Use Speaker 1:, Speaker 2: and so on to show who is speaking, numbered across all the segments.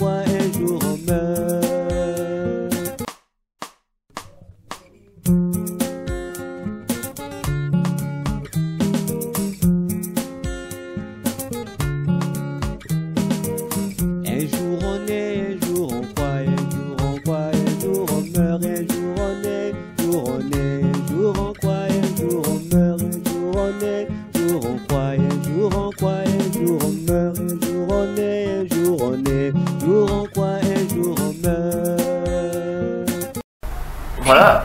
Speaker 1: croit, un jour on meurt. Un jour on est, un jour on croit, un jour on croit, un jour on meurt, un jour on est, un jour on est, un jour on croit, un jour on meurt, un jour on est, un jour on croit, un jour on croit, un jour on meurt, un jour on est, un jour on est, un jour on croit, un jour on meurt.
Speaker 2: Voilà,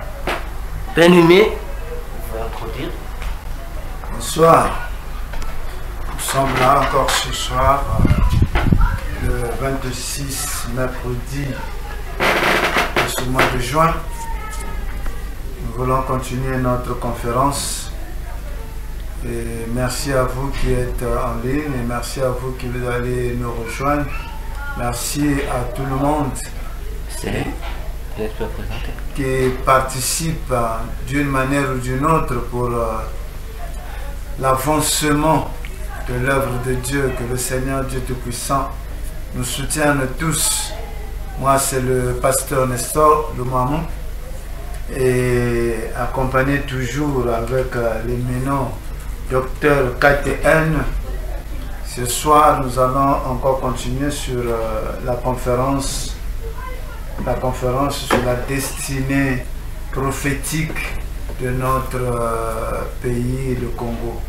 Speaker 2: bien-aimé, vous pouvez introduire.
Speaker 3: Bonsoir. Nous sommes là encore ce soir, le 26 mercredi de ce mois de juin. Nous voulons continuer notre conférence. Et merci à vous qui êtes en ligne et merci à vous qui allez nous rejoindre. Merci à tout le monde qui participe d'une manière ou d'une autre pour l'avancement de l'œuvre de Dieu, que le Seigneur Dieu Tout-Puissant nous soutienne tous. Moi, c'est le pasteur Nestor Lumamou et accompagné toujours avec l'éminent docteur KTN. Ce soir, nous allons encore continuer sur la conférence sur la destinée prophétique de notre pays, le Congo.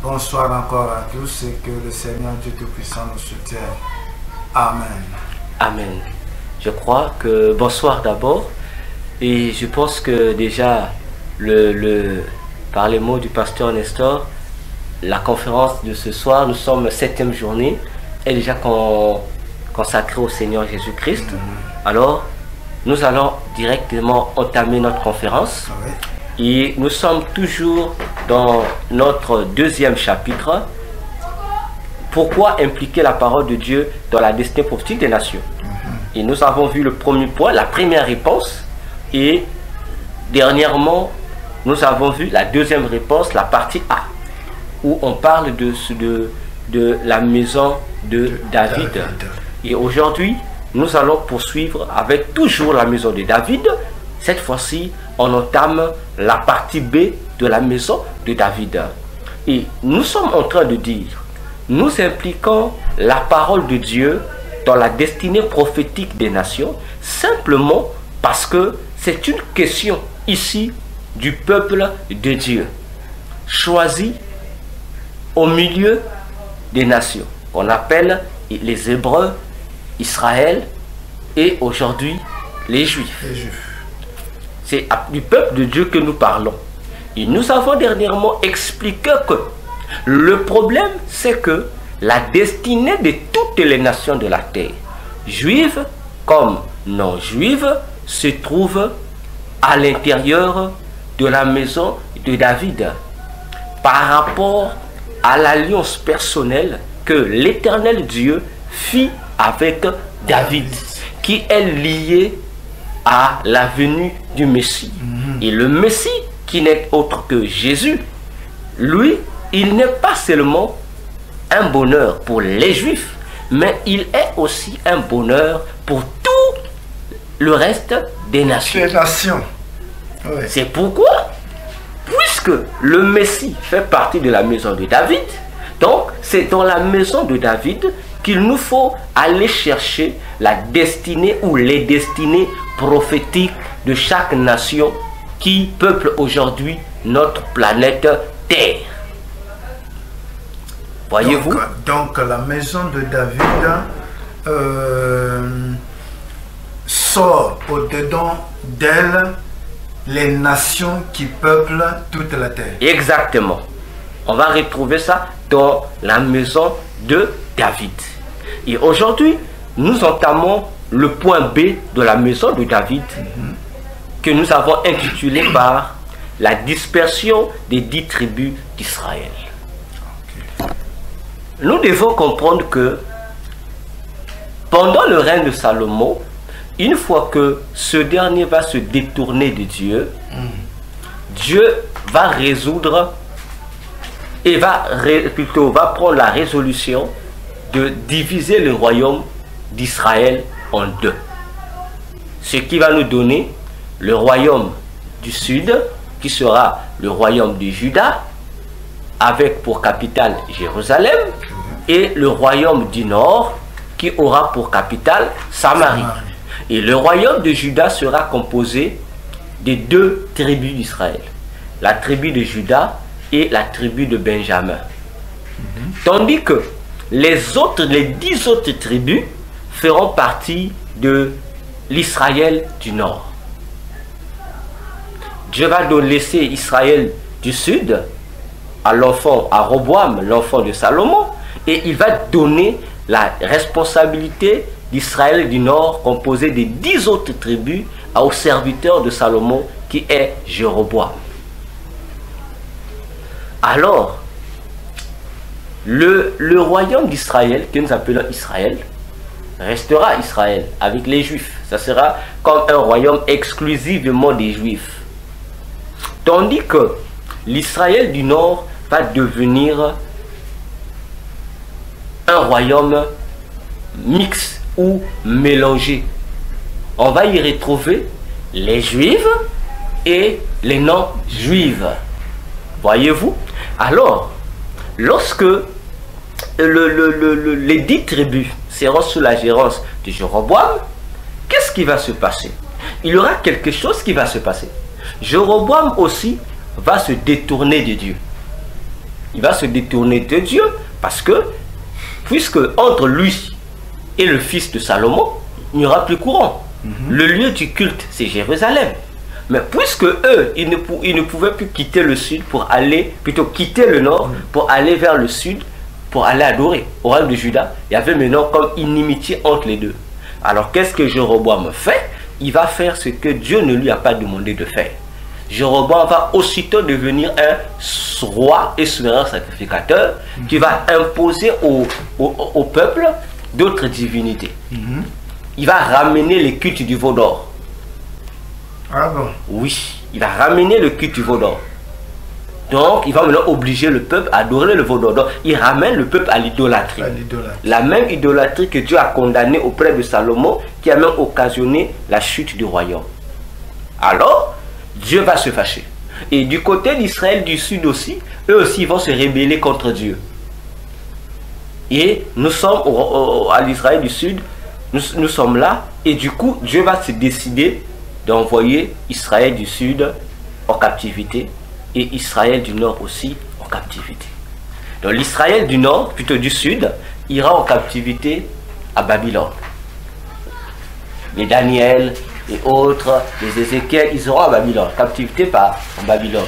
Speaker 3: Bonsoir encore à tous et que le Seigneur Dieu Tout-Puissant nous soutienne. Amen.
Speaker 2: Amen. Je crois que bonsoir d'abord, et je pense que déjà par les mots du pasteur Nestor, la conférence de ce soir, nous sommes 7e journée, est déjà consacrée au Seigneur Jésus-Christ. Alors, nous allons directement entamer notre conférence.
Speaker 3: Oui.
Speaker 2: Et nous sommes toujours dans notre 2e chapitre. Pourquoi impliquer la parole de Dieu dans la destinée prophétique des nations? Et nous avons vu le premier point, la première réponse. Et dernièrement, nous avons vu la deuxième réponse, la partie A, où on parle de la maison de David. Et aujourd'hui, nous allons poursuivre avec toujours la maison de David. Cette fois-ci, on entame la partie B de la maison de David. Et nous sommes en train de dire, nous impliquons la parole de Dieu dans la destinée prophétique des nations, simplement parce que c'est une question ici du peuple de Dieu, choisi au milieu des nations. On appelle les Hébreux, Israël et aujourd'hui les Juifs. C'est du peuple de Dieu que nous parlons. Et nous avons dernièrement expliqué que le problème, c'est que la destinée de toutes les nations de la terre, juives comme non juives, se trouve à l'intérieur de la maison de David, par rapport à l'alliance personnelle que l'Éternel Dieu fit avec David, qui est liée à la venue du Messie. Et le Messie, qui n'est autre que Jésus, lui, il n'est pas seulement un bonheur pour les Juifs, mais il est aussi un bonheur pour tout le reste des nations.
Speaker 3: Oui.
Speaker 2: C'est pourquoi, puisque le Messie fait partie de la maison de David, donc c'est dans la maison de David qu'il nous faut aller chercher la destinée ou les destinées prophétiques de chaque nation qui peuple aujourd'hui notre planète Terre. Voyez-vous?
Speaker 3: Donc la maison de David sort au-dedans d'elle les nations qui peuplent toute la terre.
Speaker 2: Exactement. On va retrouver ça dans la maison de David. Et aujourd'hui, nous entamons le point B de la maison de David, que nous avons intitulé par la dispersion des 10 tribus d'Israël. Nous devons comprendre que pendant le règne de Salomon, une fois que ce dernier va se détourner de Dieu, Dieu va résoudre et va prendre la résolution de diviser le royaume d'Israël en deux. Ce qui va nous donner le royaume du sud, qui sera le royaume de Juda, avec pour capitale Jérusalem, et le royaume du nord, qui aura pour capitale Samarie. Et le royaume de Juda sera composé des deux tribus d'Israël, la tribu de Juda et la tribu de Benjamin. Tandis que les 10 autres tribus feront partie de l'Israël du nord. Dieu va donc laisser Israël du sud à l'enfant, à Roboam, l'enfant de Salomon, et il va donner la responsabilité d'Israël du nord, composé des 10 autres tribus, au serviteur de Salomon, qui est Jéroboam. Alors, le royaume d'Israël, que nous appelons Israël, restera Israël avec les Juifs. Ça sera comme un royaume exclusivement des Juifs. Tandis que l'Israël du nord va devenir un royaume mixte ou mélangé. On va y retrouver les Juifs et les non-Juifs. Voyez-vous? Alors, lorsque les 10 tribus seront sous la gérance de Jéroboam, qu'est-ce qui va se passer? Il y aura quelque chose qui va se passer. Jéroboam aussi va se détourner de Dieu. Il va se détourner de Dieu parce que, puisque entre lui et le fils de Salomon, il n'y aura plus courant. Le lieu du culte, c'est Jérusalem. Mais puisque eux, ils ne pouvaient plus quitter le sud pour aller, plutôt quitter le nord pour aller vers le sud, pour aller adorer au royaume de Juda, il y avait maintenant comme inimitié entre les deux. Alors qu'est-ce que Jéroboam fait? Il va faire ce que Dieu ne lui a pas demandé de faire. Jéroboam va aussitôt devenir un roi et souverain sacrificateur qui va imposer au peuple d'autres divinités. Il va ramener le culte du veau d'or.
Speaker 3: Ah bon?
Speaker 2: Oui, il va ramener le culte du veau d'or. Donc, il va maintenant obliger le peuple à adorer le veau d'or. Donc, il ramène le peuple à l'idolâtrie. La même idolâtrie que Dieu a condamnée auprès de Salomon, qui a même occasionné la chute du royaume. Alors, Dieu va se fâcher. Et du côté d'Israël du sud aussi, eux aussi vont se rebeller contre Dieu. Et nous sommes à l'Israël du sud, nous sommes là, et du coup, Dieu va se décider d'envoyer Israël du sud en captivité et Israël du nord aussi en captivité. Donc l'Israël du nord, plutôt du sud, ira en captivité à Babylone. Les Daniel et autres, les Ézéchiel, ils seront à Babylone, captivité en Babylone.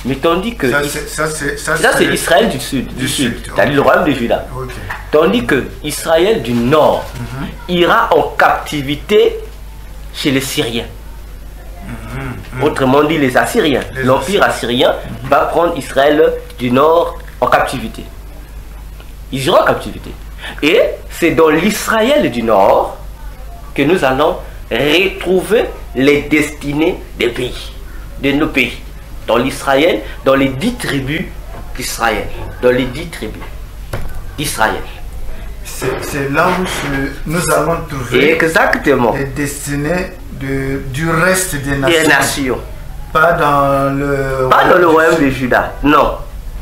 Speaker 2: Mais tandis que ça c'est Israël du sud, c'est-à-dire le royaume de Juda.
Speaker 3: Okay.
Speaker 2: Tandis que Israël du nord ira en captivité chez les Syriens. Autrement dit, les Assyriens. L'empire assyrien va prendre Israël du nord en captivité. Ils iront en captivité. Et c'est dans l'Israël du nord que nous allons retrouver les destinées des pays, de nos pays. Dans l'Israël, dans les 10 tribus d'Israël. Dans les 10 tribus d'Israël.
Speaker 3: C'est là où nous allons trouver
Speaker 2: exactement
Speaker 3: les destinées du reste des nations.
Speaker 2: Des nations.
Speaker 3: Pas dans le
Speaker 2: royaume de Juda. Non.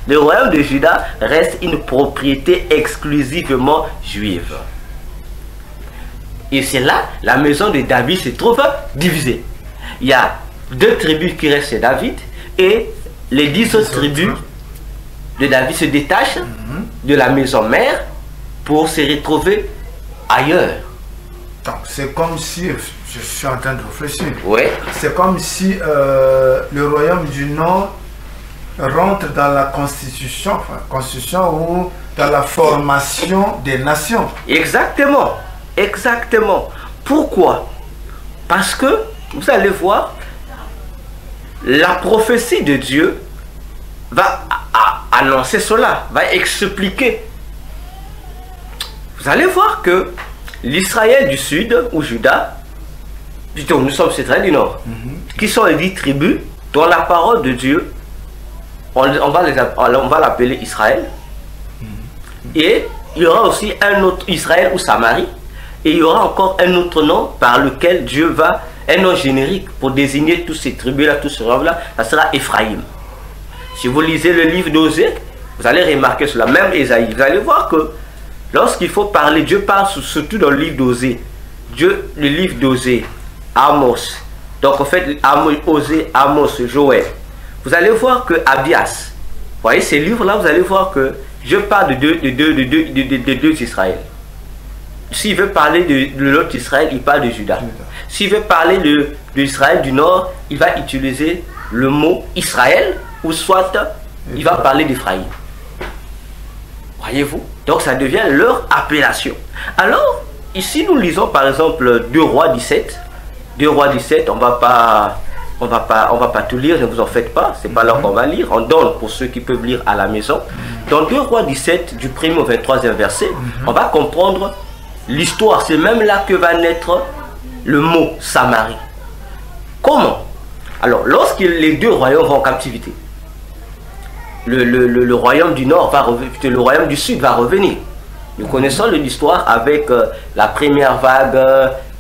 Speaker 2: Le royaume de Juda reste une propriété exclusivement juive. Et c'est là, la maison de David se trouve divisée. Il y a 2 tribus qui restent chez David et les 10 autres tribus de David se détachent de la maison mère pour se retrouver ailleurs.
Speaker 3: Donc c'est comme si, je suis en train de réfléchir, c'est comme si le royaume du nord rentre dans la constitution, ou dans la formation des nations.
Speaker 2: Exactement, exactement. Pourquoi? Parce que, vous allez voir, la prophétie de Dieu va annoncer cela, va expliquer. Vous allez voir que l'Israël du sud, ou Juda, plutôt nous sommes Israël du nord, qui sont les 10 tribus, dont la parole de Dieu, on va l'appeler Israël. Et il y aura aussi un autre Israël ou Samarie. Et il y aura encore un autre nom par lequel Dieu va, un nom générique pour désigner tous ces tribus-là, tous ces royaumes-là, ça sera Éphraïm. Si vous lisez le livre d'Osée, vous allez remarquer cela, même Ésaïe, vous allez voir que lorsqu'il faut parler, Dieu parle surtout dans le livre d'Osée. Dieu, le livre d'Osée, Amos, donc en fait, Osée, Amos, Joël. Vous allez voir que Abias, vous voyez ces livres-là, vous allez voir que Dieu parle de deux Israël. S'il veut parler de l'autre Israël, il parle de Juda. S'il veut parler de l'Israël du Nord, il va utiliser le mot Israël, ou soit il va parler d'Éphraïm. Voyez-vous? Donc ça devient leur appellation. Alors, ici nous lisons par exemple 2 Rois 17. 2 Rois 17, on va pas tout lire, ne vous en faites pas, c'est pas là qu'on va lire. On donne pour ceux qui peuvent lire à la maison. Dans 2 Rois 17, du 1er au 23e verset, on va comprendre l'histoire. C'est même là que va naître le mot Samarie. Comment? Alors, lorsque les 2 royaumes vont en captivité, le royaume du Nord va revenir, le royaume du Sud va revenir. Nous connaissons l'histoire avec la première vague,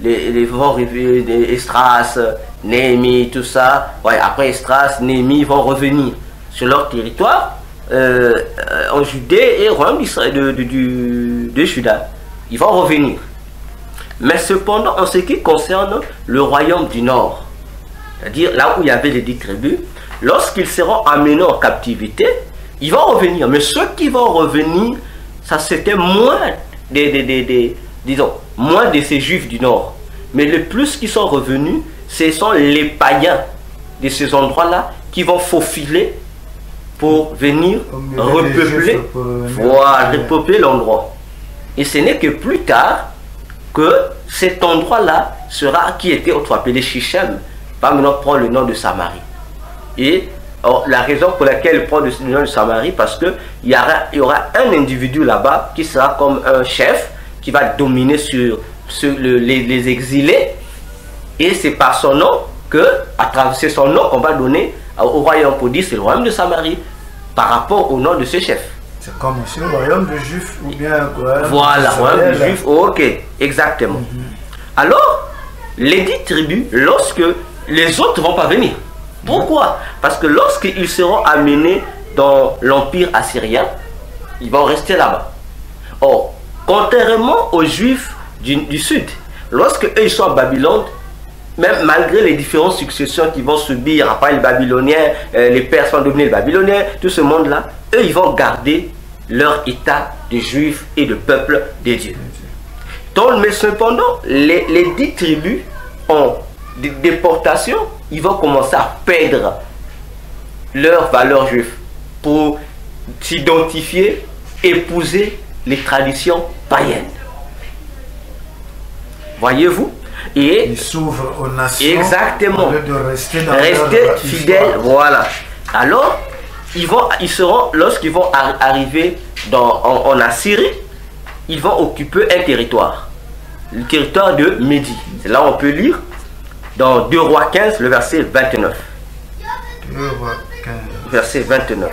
Speaker 2: les vents Esdras, Néhémie, tout ça. Ouais, après Esdras, Néhémie vont revenir sur leur territoire en Judée et au royaume de Juda. Ils vont revenir. Mais cependant, en ce qui concerne le royaume du Nord, c'est-à-dire là où il y avait les 10 tribus, lorsqu'ils seront amenés en captivité, ils vont revenir. Mais ceux qui vont revenir, ça c'était moins disons, moins de ces juifs du Nord. Mais le plus qui sont revenus, ce sont les païens de ces endroits-là qui vont faufiler pour venir repeupler, voilà, repeupler l'endroit. Et ce n'est que plus tard que cet endroit-là sera, qui était autrefois appelé Shichem, va maintenant prendre le nom de Samarie. Et la raison pour laquelle il prend le nom de Samarie, parce qu'il y aura un individu là-bas qui sera comme un chef, qui va dominer sur les exilés. Et c'est par son nom que, à travers son nom qu'on va donner au royaume, pour dire c'est le royaume de Samarie, par rapport au nom de ce chef.
Speaker 3: C'est comme aussi le royaume de Juifs ou bien quoi.
Speaker 2: Voilà, royaume de Juifs, ok, exactement. Alors, les 10 tribus, lorsque les autres ne vont pas venir. Pourquoi? Parce que lorsqu'ils seront amenés dans l'empire assyrien, ils vont rester là-bas. Or, contrairement aux Juifs du Sud, lorsque eux ils sont à Babylone, même malgré les différentes successions qu'ils vont subir, après les Babyloniens, les Perses vont devenir les Babyloniens, tout ce monde-là, eux ils vont garder leur état de Juifs et de peuple de Dieu. Donc, mais cependant, les 10 tribus ont des déportations, ils vont commencer à perdre leur valeur juive pour s'identifier, épouser les traditions païennes. Voyez-vous? Et
Speaker 3: ils s'ouvrent aux nations.
Speaker 2: Exactement.
Speaker 3: Au lieu de rester dans
Speaker 2: rester fidèles, voilà. Alors, lorsqu'ils vont arriver en Assyrie, ils vont occuper un territoire. Le territoire de Médie. C'est là où on peut lire dans 2 Rois 15, le verset 29.
Speaker 3: 2 Rois 15.
Speaker 2: Verset 29.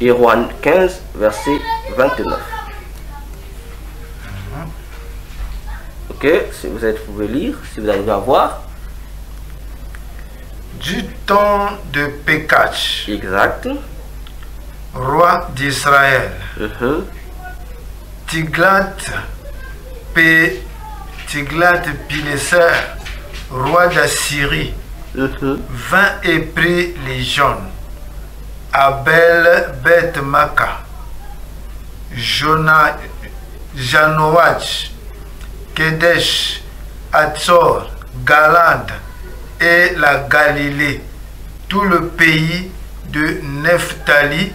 Speaker 2: 2 Rois 15, verset 29. Ok, si vous pouvez lire, si vous arrivez à voir.
Speaker 3: Du temps de Pékach,
Speaker 2: Exact.
Speaker 3: roi d'Israël, Tiglath-Pileser, roi d'Assyrie, vint et prit les jaunes, Abel Beth-Maka, Janoach, Kedesh, Hatzor, Galad et la Galilée, tout le pays de Nephtali,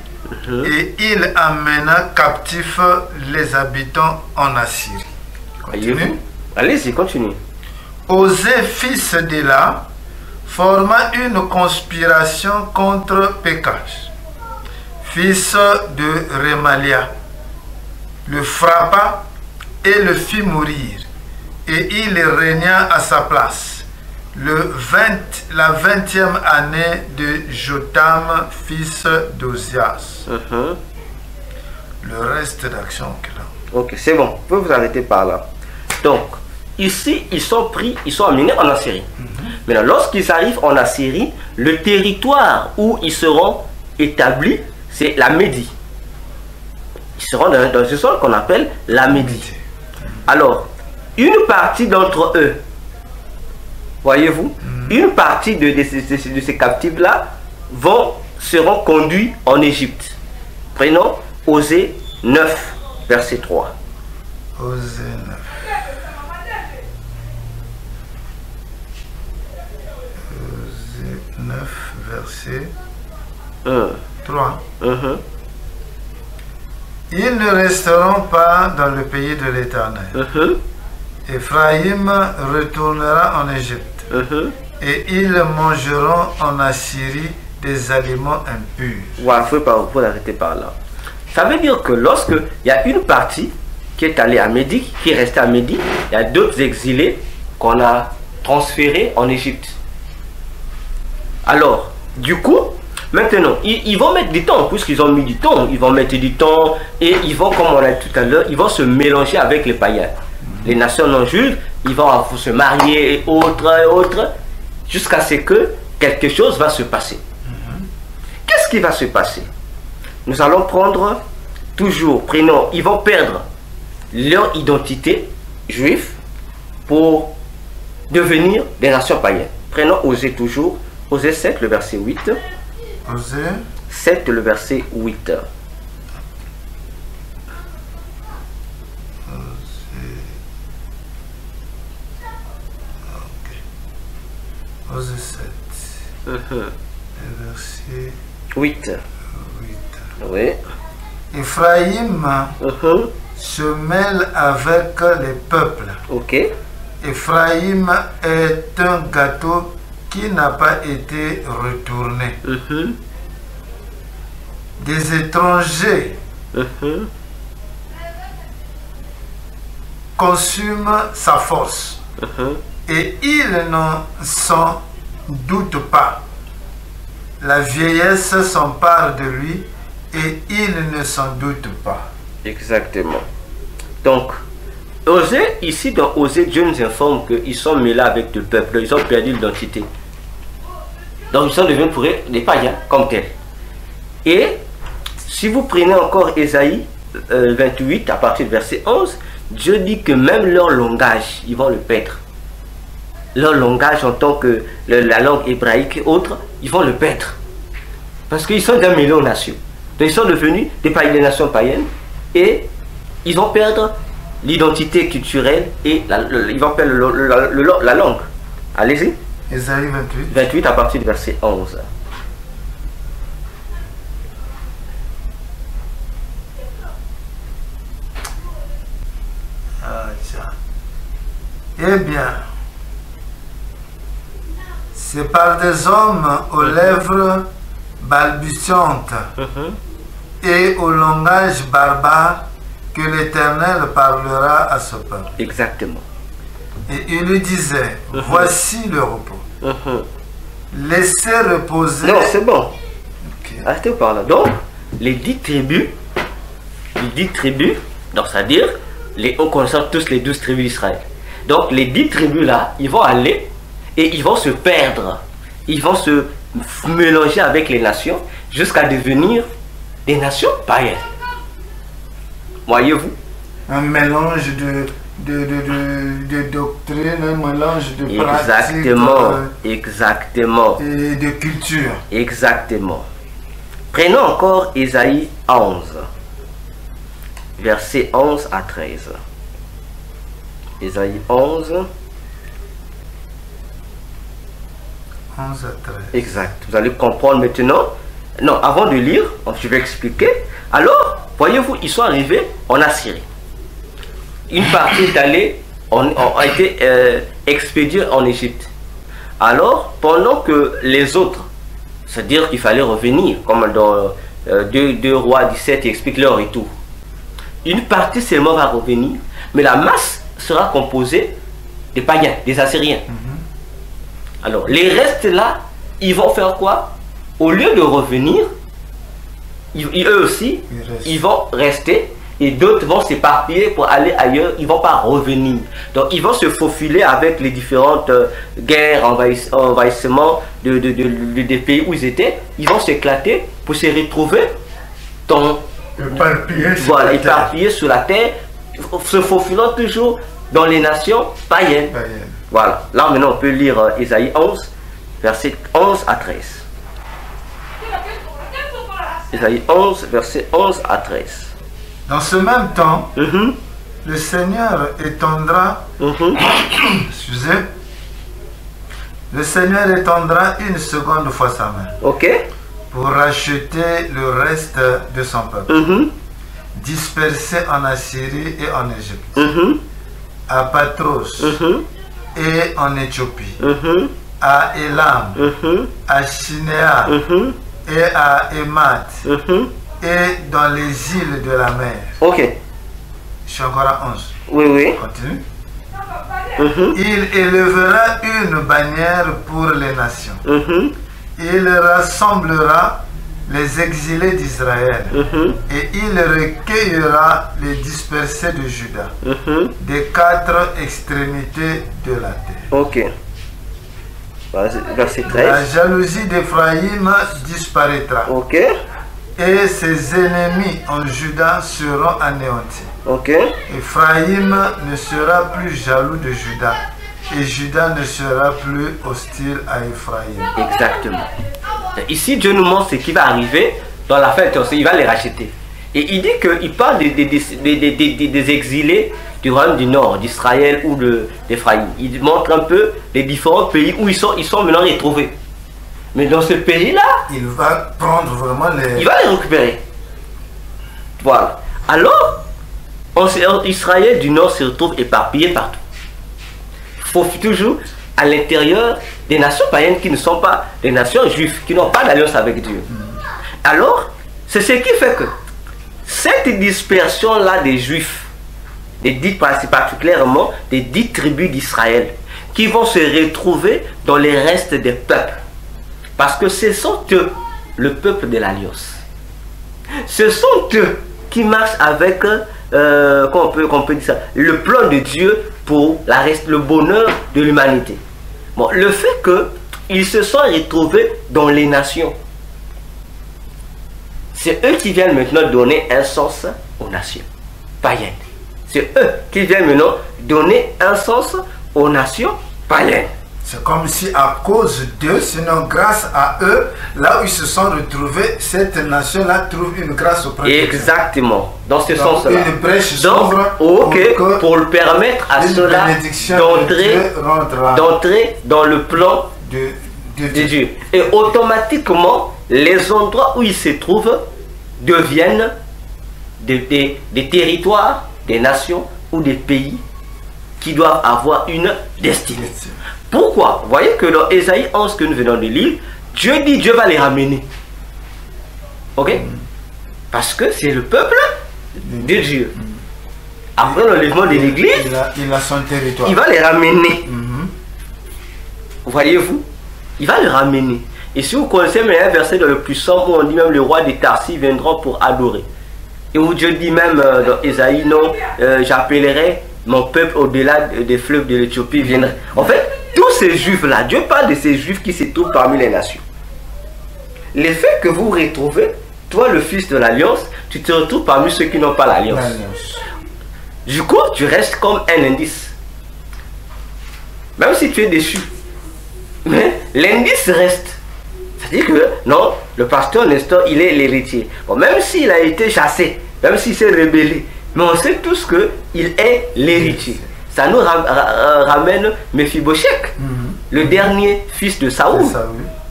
Speaker 3: et il amena captifs les habitants en Assyrie.
Speaker 2: Continue. Allez-y, continue.
Speaker 3: Osée, fils d'Éla, forma une conspiration contre Pékach, fils de Rémalia, le frappa et le fit mourir, et il régna à sa place la 20e année de Jotam, fils d'Ozias. Le reste d'action qu'il a.
Speaker 2: Ok, c'est bon. Vous pouvez vous arrêter par là. Donc, ici, ils sont pris, ils sont amenés en Assyrie. Maintenant, lorsqu'ils arrivent en Assyrie, le territoire où ils seront établis, c'est la Médie. Ils seront dans ce sol qu'on appelle la Médie. Alors, une partie d'entre eux, voyez-vous, une partie de ces captifs-là seront conduits en Égypte. Prenons Osée 9, verset 3.
Speaker 3: Osée 9. Osée 9, verset 3. Ils ne resteront pas dans le pays de l'Éternel. Éphraïm retournera en Égypte. Et ils mangeront en Assyrie des aliments impurs.
Speaker 2: Voilà, il faut l'arrêter par là. Ça veut dire que lorsqu'il y a une partie qui est allée à Médie, qui est restée à Médie, il y a d'autres exilés qu'on a transférés en Égypte. Alors, du coup, maintenant, ils vont mettre du temps, puisqu'ils ont mis du temps, ils vont mettre du temps et ils vont, comme on a dit tout à l'heure, ils vont se mélanger avec les païens. Les nations non juives, ils vont se marier et autres, jusqu'à ce que quelque chose va se passer. Qu'est-ce qui va se passer? Nous allons prendre ils vont perdre leur identité juive pour devenir des nations païennes. Prenons Osée toujours, Osée 7, le verset 8.
Speaker 3: Osée
Speaker 2: 7, le verset 8.
Speaker 3: Osée 7. Verset
Speaker 2: 8. Oui.
Speaker 3: Éphraïm se mêle avec les peuples.
Speaker 2: Ok.
Speaker 3: Éphraïm est un gâteau qui n'a pas été retourné. Des étrangers consument sa force. Et ils n'en s'en doutent pas. La vieillesse s'empare de lui et il ne s'en doute pas.
Speaker 2: Exactement. Donc, Osée, ici dans Osée, Dieu nous informe qu'ils sont mêlés avec le peuple, ils ont perdu l'identité. Donc ils sont devenus pour eux des païens comme tels. Et si vous prenez encore Ésaïe 28 à partir du verset 11, Dieu dit que même leur langage, ils vont le perdre. Leur langage en tant que la langue hébraïque et autres, ils vont le perdre. Parce qu'ils sont d'un million de nations. Donc ils sont devenus des nations païennes et ils vont perdre l'identité culturelle et ils vont perdre la langue. Allez-y.
Speaker 3: Ésaïe 28.
Speaker 2: 28 à partir du verset 11.
Speaker 3: Eh bien, c'est par des hommes aux lèvres balbutiantes et au langage barbare que l'Éternel parlera à ce peuple.
Speaker 2: Exactement.
Speaker 3: Et il lui disait, voici le repos. Laissez reposer.
Speaker 2: Non, c'est bon.
Speaker 3: Okay.
Speaker 2: Restez par là. Donc, les 10 tribus, donc c'est-à-dire, on connaît tous les 12 tribus d'Israël. Donc, les 10 tribus là, ils vont aller et ils vont se perdre. Ils vont se mélanger avec les nations jusqu'à devenir des nations païennes. Voyez-vous?
Speaker 3: Un mélange de doctrine, un mélange de pratiques.
Speaker 2: Exactement.
Speaker 3: Et de culture.
Speaker 2: Exactement. Prenons encore Ésaïe 11, versets 11 à 13. Ésaïe 11.
Speaker 3: 11 à 13.
Speaker 2: Exact. Vous allez comprendre maintenant. Non, avant de lire, je vais expliquer. Alors, voyez-vous, ils sont arrivés en Assyrie. Une partie est allée, a été expédiée en Égypte. Alors, pendant que les autres, c'est-à-dire qu'il fallait revenir, comme dans 2 Rois 17, il explique leur retour. Une partie seulement va revenir, mais la masse sera composée des païens, des Assyriens. Alors, les restes là, ils vont faire quoi? Au lieu de revenir, eux aussi, ils vont rester, et d'autres vont s'éparpiller pour aller ailleurs, ils ne vont pas revenir. Donc ils vont se faufiler avec les différentes guerres, envahissements des pays où ils étaient. Ils vont s'éclater pour se retrouver dans, éparpillés sur la terre, se faufilant toujours dans les nations païennes. Voilà, là maintenant on peut lire Ésaïe 11, versets 11 à 13. Ésaïe 11, versets 11 à 13.
Speaker 3: Dans ce même temps, le Seigneur étendra, excusez, le Seigneur étendra une seconde fois sa main, pour racheter le reste de son peuple, dispersé en Assyrie et en Égypte, à Patros et en Éthiopie, à Élam, à Shinéa et à Émat, et dans les îles de la mer. Je suis encore à 11. Continue. Il élèvera une bannière pour les nations. Il rassemblera les exilés d'Israël. Et il recueillera les dispersés de Juda, des 4 extrémités de la terre.
Speaker 2: Verset 13.
Speaker 3: La jalousie d'Éphraïm disparaîtra. Et ses ennemis en Juda seront anéantis. Éphraïm ne sera plus jaloux de Juda, et Juda ne sera plus hostile à Éphraïm.
Speaker 2: Exactement. Ici, Dieu nous montre ce qui va arriver dans la fin. Il va les racheter. Et il dit qu'il parle des exilés du royaume du Nord, d'Israël ou d'Éphraïm. Il montre un peu les différents pays où ils sont maintenant retrouvés. Mais dans ce pays-là,
Speaker 3: il va prendre vraiment les...
Speaker 2: Il va les récupérer. Voilà. Alors, Israël du Nord se retrouve éparpillé partout. Il faut toujours à l'intérieur des nations païennes qui ne sont pas des nations juives, qui n'ont pas d'alliance avec Dieu. Alors, c'est ce qui fait que cette dispersion-là des Juifs, particulièrement des 10 tribus d'Israël, qui vont se retrouver dans les restes des peuples. Parce que ce sont eux, le peuple de l'Alliance. Ce sont eux qui marchent avec, qu'on peut dire ça, le plan de Dieu pour le bonheur de l'humanité. Bon, le fait qu'ils se sont retrouvés dans les nations, c'est eux qui viennent maintenant donner un sens aux nations païennes. C'est eux qui viennent maintenant donner un sens aux nations païennes.
Speaker 3: C'est comme si à cause d'eux, sinon grâce à eux, là où ils se sont retrouvés, cette nation-là trouve une grâce auprès de Dieu.
Speaker 2: Exactement, dans ce sens-là.
Speaker 3: Une brèche s'ouvre
Speaker 2: pour le permettre à cela d'entrer dans le plan de Dieu. Et automatiquement, les endroits où ils se trouvent deviennent des territoires, des nations ou des pays qui doivent avoir une destinée. Pourquoi? Vous voyez que dans Ésaïe 11 que nous venons de lire, Dieu dit Dieu va les ramener. Parce que c'est le peuple de Dieu. Après l'enlèvement de l'église,
Speaker 3: il a son territoire.
Speaker 2: Il va les ramener. Voyez-vous? Il va les ramener. Et si vous connaissez un verset dans le plus sombre où on dit même le roi des Tarsis viendra pour adorer. Et où Dieu dit même dans Ésaïe, non, j'appellerai mon peuple au-delà des fleuves de l'Éthiopie viendra. En fait, tous ces juifs-là, Dieu parle de ces juifs qui se trouvent parmi les nations. Le fait que vous vous retrouvez, toi le fils de l'alliance, tu te retrouves parmi ceux qui n'ont pas l'alliance. Du coup, tu restes comme un indice. Même si tu es déchu. Mais l'indice reste. C'est-à-dire que, non, le pasteur Nestor, il est l'héritier. Bon, même s'il a été chassé, même s'il s'est rébellé, mais on sait tous qu'il est l'héritier. Ça nous ramène Mephibosheth, le dernier fils de Saoul.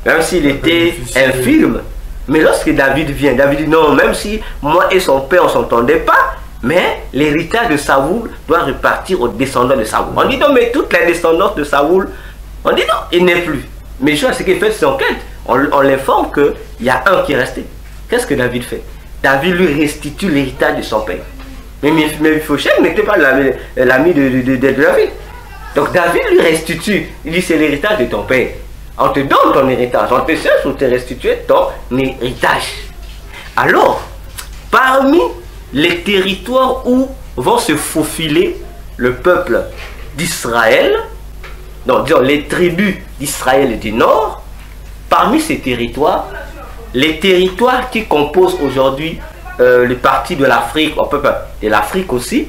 Speaker 2: Même s'il était infirme. Mais lorsque David vient, David dit non, même si moi et son père on ne s'entendait pas, mais l'héritage de Saoul doit repartir aux descendants de Saoul. On dit non, mais toute la descendance de Saoul, on dit non, il n'est plus. Mais ce qu'il fait, c'est enquête. On l'informe qu'il y a un qui est resté. Qu'est-ce que David fait? David lui restitue l'héritage de son père. Mais Mephibosheth n'était pas l'ami de David. Donc David lui restitue. Il dit c'est l'héritage de ton père. On te donne ton héritage. On te cherche pour te restituer ton héritage. Alors, parmi les territoires où vont se faufiler le peuple d'Israël, donc disons les tribus d'Israël du Nord. Parmi ces territoires, les territoires qui composent aujourd'hui les parties de l'Afrique, de l'Afrique aussi,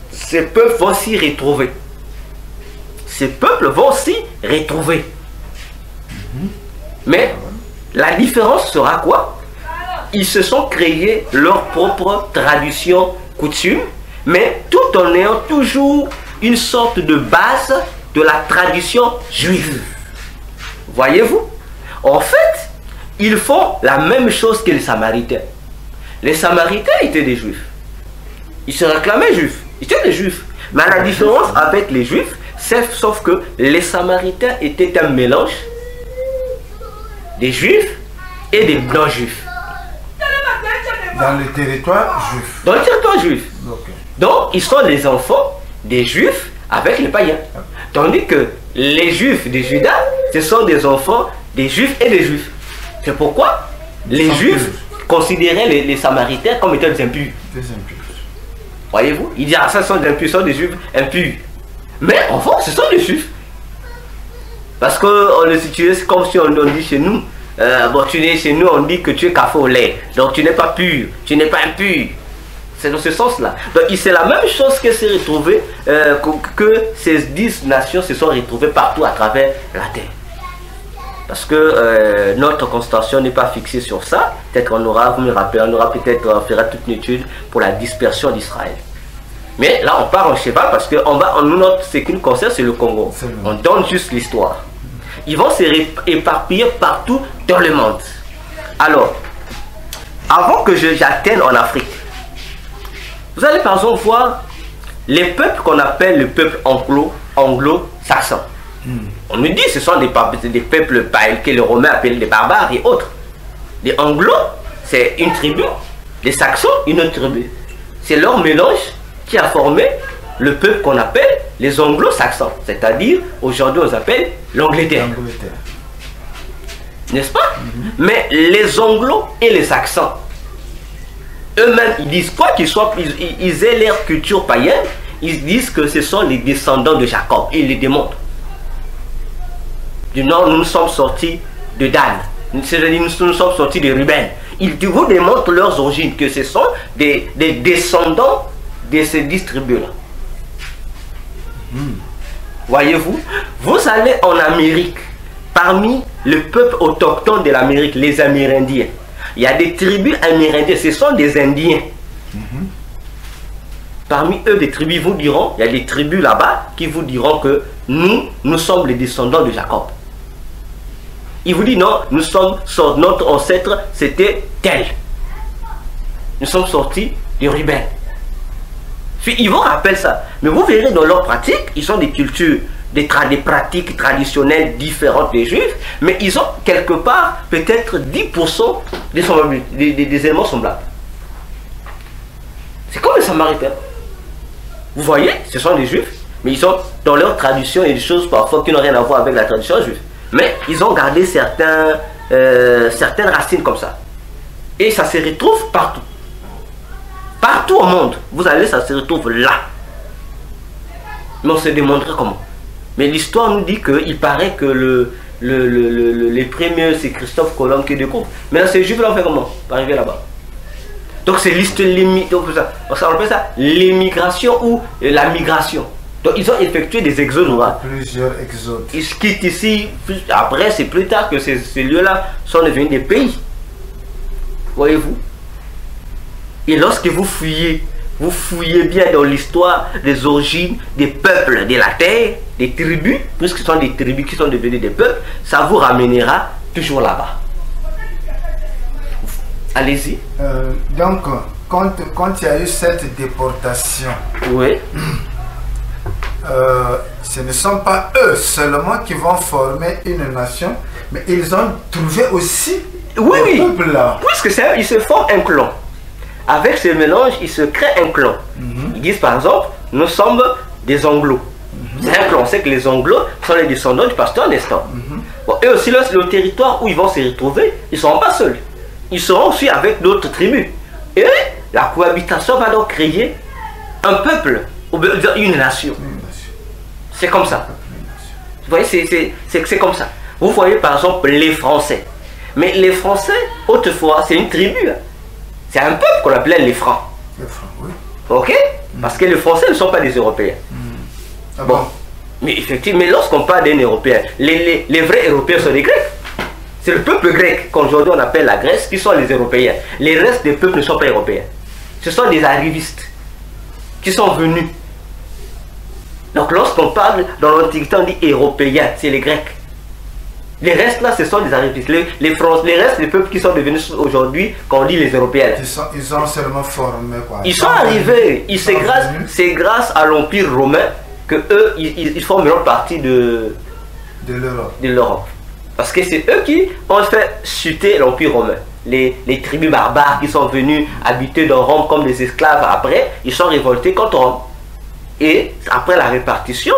Speaker 2: ces peuples vont s'y retrouver. Ces peuples vont s'y retrouver. Mais la différence sera quoi? Ils se sont créés leur propre tradition, coutume, mais tout en ayant toujours une sorte de base de la tradition juive. Voyez-vous? En fait, ils font la même chose que les Samaritains. Les Samaritains étaient des Juifs. Ils se réclamaient Juifs. Ils étaient des Juifs. Mais la différence avec les Juifs, c'est sauf que les Samaritains étaient un mélange des Juifs et des blancs Juifs.
Speaker 3: Dans le territoire juif.
Speaker 2: Dans le territoire juif.
Speaker 3: Okay.
Speaker 2: Donc, ils sont les enfants des Juifs avec les païens. Tandis que les Juifs de Juda, ce sont des enfants des Juifs et des Juifs. C'est pourquoi les Juifs considéraient les Samaritains comme étant des impurs.
Speaker 3: Des impurs.
Speaker 2: Voyez-vous? Ils disent, ah, ça sont des impurs, ce sont des Juifs impurs. Mais en fait, ce sont des Juifs. Parce qu'on le situe comme si on dit chez nous, bon, tu es chez nous, on dit que tu es café au lait. Donc tu n'es pas pur, tu n'es pas impur. C'est dans ce sens-là. Donc c'est la même chose que s'est retrouvé, que ces 10 nations se sont retrouvées partout à travers la terre. Parce que notre constitution n'est pas fixée sur ça. Peut-être qu'on aura, vous me rappelez, on aura peut-être, on fera toute une étude pour la dispersion d'Israël. Mais là, on part en cheval parce que ce qui nous concerne, c'est le Congo. On donne juste l'histoire. Ils vont se éparpiller partout dans le monde. Alors, avant que j'atteigne en Afrique, vous allez par exemple voir les peuples qu'on appelle le peuple anglo-saxon. On nous dit que ce sont des peuples que les Romains appellent les barbares et autres. Les anglo, c'est une tribu. Les saxons, une autre tribu. C'est leur mélange qui a formé le peuple qu'on appelle les anglo-saxons. C'est-à-dire, aujourd'hui, on s'appelle l'Angleterre. N'est-ce pas? Mais les anglo et les saxons, eux-mêmes, ils disent quoi qu'ils soient, ils aient leur culture païenne, ils disent que ce sont les descendants de Jacob. Ils les démontrent. Du nord, nous sommes sortis de Dan. Nous sommes sortis de Ruben. Ils vous démontrent leurs origines, que ce sont des descendants de ces 10 tribus-là. Voyez-vous, vous allez en Amérique, parmi le peuple autochtone de l'Amérique, les Amérindiens. Il y a des tribus amérindiennes, ce sont des Indiens. Parmi eux, des tribus vous diront, il y a des tribus là-bas qui vous diront que nous sommes les descendants de Jacob. Ils vous disent non, notre ancêtre, c'était tel. Nous sommes sortis de Ruben. Ils vont rappeler ça. Mais vous verrez dans leur pratique, ils ont des cultures, des pratiques traditionnelles différentes des Juifs, mais ils ont quelque part peut-être 10% des éléments semblables. C'est comme les Samaritains. Vous voyez, ce sont des Juifs, mais ils ont dans leur tradition et des choses parfois qui n'ont rien à voir avec la tradition juive. Mais ils ont gardé certaines racines comme ça. Et ça se retrouve partout. Partout au monde, vous allez, ça se retrouve là. Mais on s'est démontré comment. Mais l'histoire nous dit qu'il paraît que les premiers, c'est Christophe Colomb qui découvre. Mais là, ces Juifs-là ont fait comment pour arriver là-bas? Donc c'est on appelle ça l'émigration ou la migration. Donc ils ont effectué des exodes.
Speaker 3: Plusieurs exodes.
Speaker 2: Ils quittent ici. Après, c'est plus tard que ces lieux-là sont devenus des pays. Voyez-vous? Et lorsque vous fouillez bien dans l'histoire des origines des peuples de la terre, des tribus, puisque ce sont des tribus qui sont devenues des peuples, ça vous ramènera toujours là-bas. Allez-y.
Speaker 3: Donc, quand il y a eu cette déportation,
Speaker 2: oui.
Speaker 3: Ce ne sont pas eux seulement qui vont former une nation, mais ils ont trouvé aussi
Speaker 2: oui,
Speaker 3: peuple là.
Speaker 2: Puisque ils se forment un clan. Avec ce mélange, ils se créent un clan. Ils disent par exemple, nous sommes des Anglos. C'est un clan. On sait que les Anglos sont les descendants du pasteur Nestor. Bon, et aussi le territoire où ils vont se retrouver, ils ne seront pas seuls. Ils seront aussi avec d'autres tribus. Et la cohabitation va donc créer un peuple, ou bien une nation. C'est comme ça. Vous voyez, c'est comme ça. Vous voyez par exemple les Français. Mais les Français, autrefois, c'est une tribu. C'est un peuple qu'on appelait les Francs.
Speaker 3: Les Francs, oui.
Speaker 2: Ok? Parce que les Français ne sont pas des Européens.
Speaker 3: Ah
Speaker 2: bon. Mais effectivement, mais lorsqu'on parle d'un Européen, les vrais Européens sont les Grecs. C'est le peuple grec qu'aujourd'hui on appelle la Grèce qui sont les Européens. Les restes des peuples ne sont pas européens. Ce sont des arrivistes qui sont venus. Donc lorsqu'on parle dans l'Antiquité, on dit Européens, c'est les Grecs. Les restes là, ce sont des arrivistes. Les restes des peuples qui sont devenus aujourd'hui, quand on dit les Européens.
Speaker 3: Ils ont seulement formé quoi.
Speaker 2: Ils sont arrivés. C'est grâce à l'Empire romain que eux, ils forment une autre partie de l'Europe. Parce que c'est eux qui ont fait chuter l'Empire romain. Les tribus barbares qui sont venus habiter dans Rome comme des esclaves, après, ils sont révoltés contre Rome. Et après la répartition,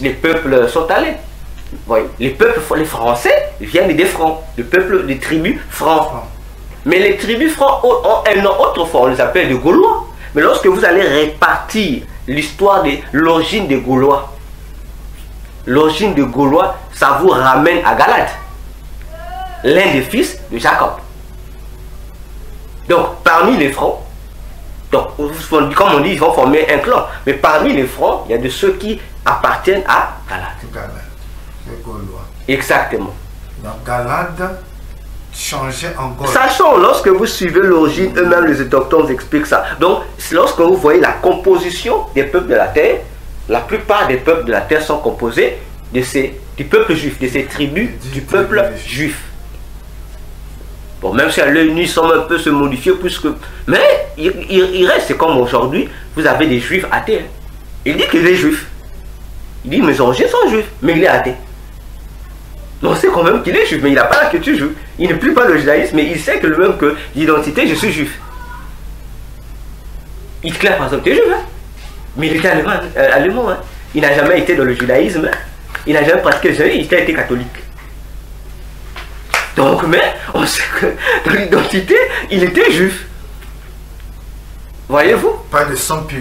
Speaker 2: les peuples sont allés. Voyez, les Français viennent des Francs, des tribus francs. Mais les tribus francs ont un nom autrefois, on les appelle des Gaulois. Mais lorsque vous allez répartir l'histoire de l'origine des Gaulois, ça vous ramène à Galade, l'un des fils de Jacob. Donc, parmi les Francs, comme on dit, ils vont former un clan. Mais parmi les Francs, il y a de ceux qui appartiennent à Galade.
Speaker 3: Les Gaulois.
Speaker 2: Exactement.
Speaker 3: Donc, Galade changer en Gaule.
Speaker 2: Sachant, lorsque vous suivez l'origine, eux-mêmes les autochtones expliquent ça. Donc, lorsque vous voyez la composition des peuples de la terre, la plupart des peuples de la terre sont composés du peuple juif, de ces tribus du peuple juif. Bon, même si à l'œil nu, ils semblent un peu se modifier, mais il reste, c'est comme aujourd'hui, vous avez des juifs athées. Hein. Il dit qu'il est juif. Il dit, mes origines sont juifs, mais il est athée. On sait quand même qu'il est juif, mais il n'a pas la culture juive. Il ne plie pas le judaïsme, mais il sait que lui-même que l'identité, je suis juif. Hitler, par exemple, était juif, hein? Mais il était allemand. Hein? Il n'a jamais été dans le judaïsme. Hein? Il n'a jamais pratiqué le judaïsme, il a été catholique. Donc, mais on sait que dans l'identité, il était juif. Voyez-vous?
Speaker 3: Pas de sang pur.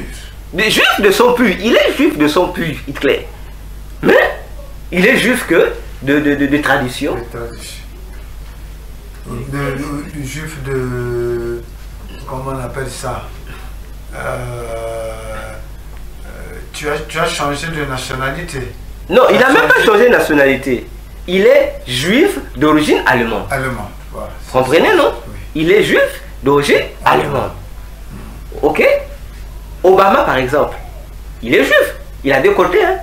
Speaker 2: Des juifs de sang pur. Il est juif de sang pur, Hitler. Mais il est juif que de tradition.
Speaker 3: Le juif de... Comment on appelle ça? Tu as changé de nationalité.
Speaker 2: Non, il n'a même pas changé de nationalité. Il est juif d'origine allemande.
Speaker 3: Allemand, voilà.
Speaker 2: Comprenez, non? Oui. Il est juif d'origine allemande. Ok? Obama, par exemple, il est juif. Il a deux côtés. Hein?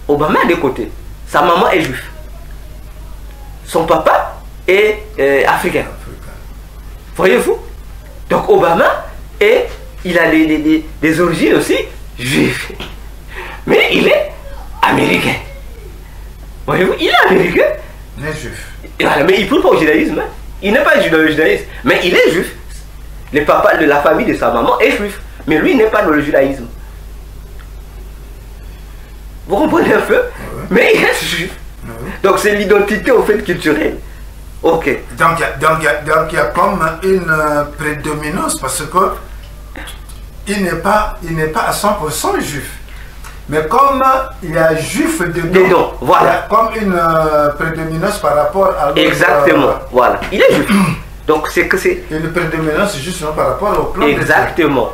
Speaker 2: Obama a deux côtés. Sa maman est juive. Son papa est africain. Voyez-vous? Donc Obama, il a des origines aussi juives. Mais il est américain. Voyez-vous? Il est américain.
Speaker 3: Il est juif.
Speaker 2: Voilà, mais il ne peut pas au judaïsme. Hein? Il n'est pas dans le judaïsme. Mais il est juif. Le papa de la famille de sa maman est juif. Mais lui, il n'est pas dans le judaïsme. Vous comprenez un peu? Oui. Mais il est juif. Oui. Donc c'est l'identité au fait culturelle. Ok.
Speaker 3: Donc il y a comme une prédominance parce que il n'est pas à 100% juif. Mais comme il y a juif dedans,
Speaker 2: voilà.
Speaker 3: Il y a comme une prédominance par rapport à l'autre.
Speaker 2: Exactement, voilà. Il est juif. Donc c'est que c'est...
Speaker 3: Une prédominance justement par rapport au plan.
Speaker 2: Exactement.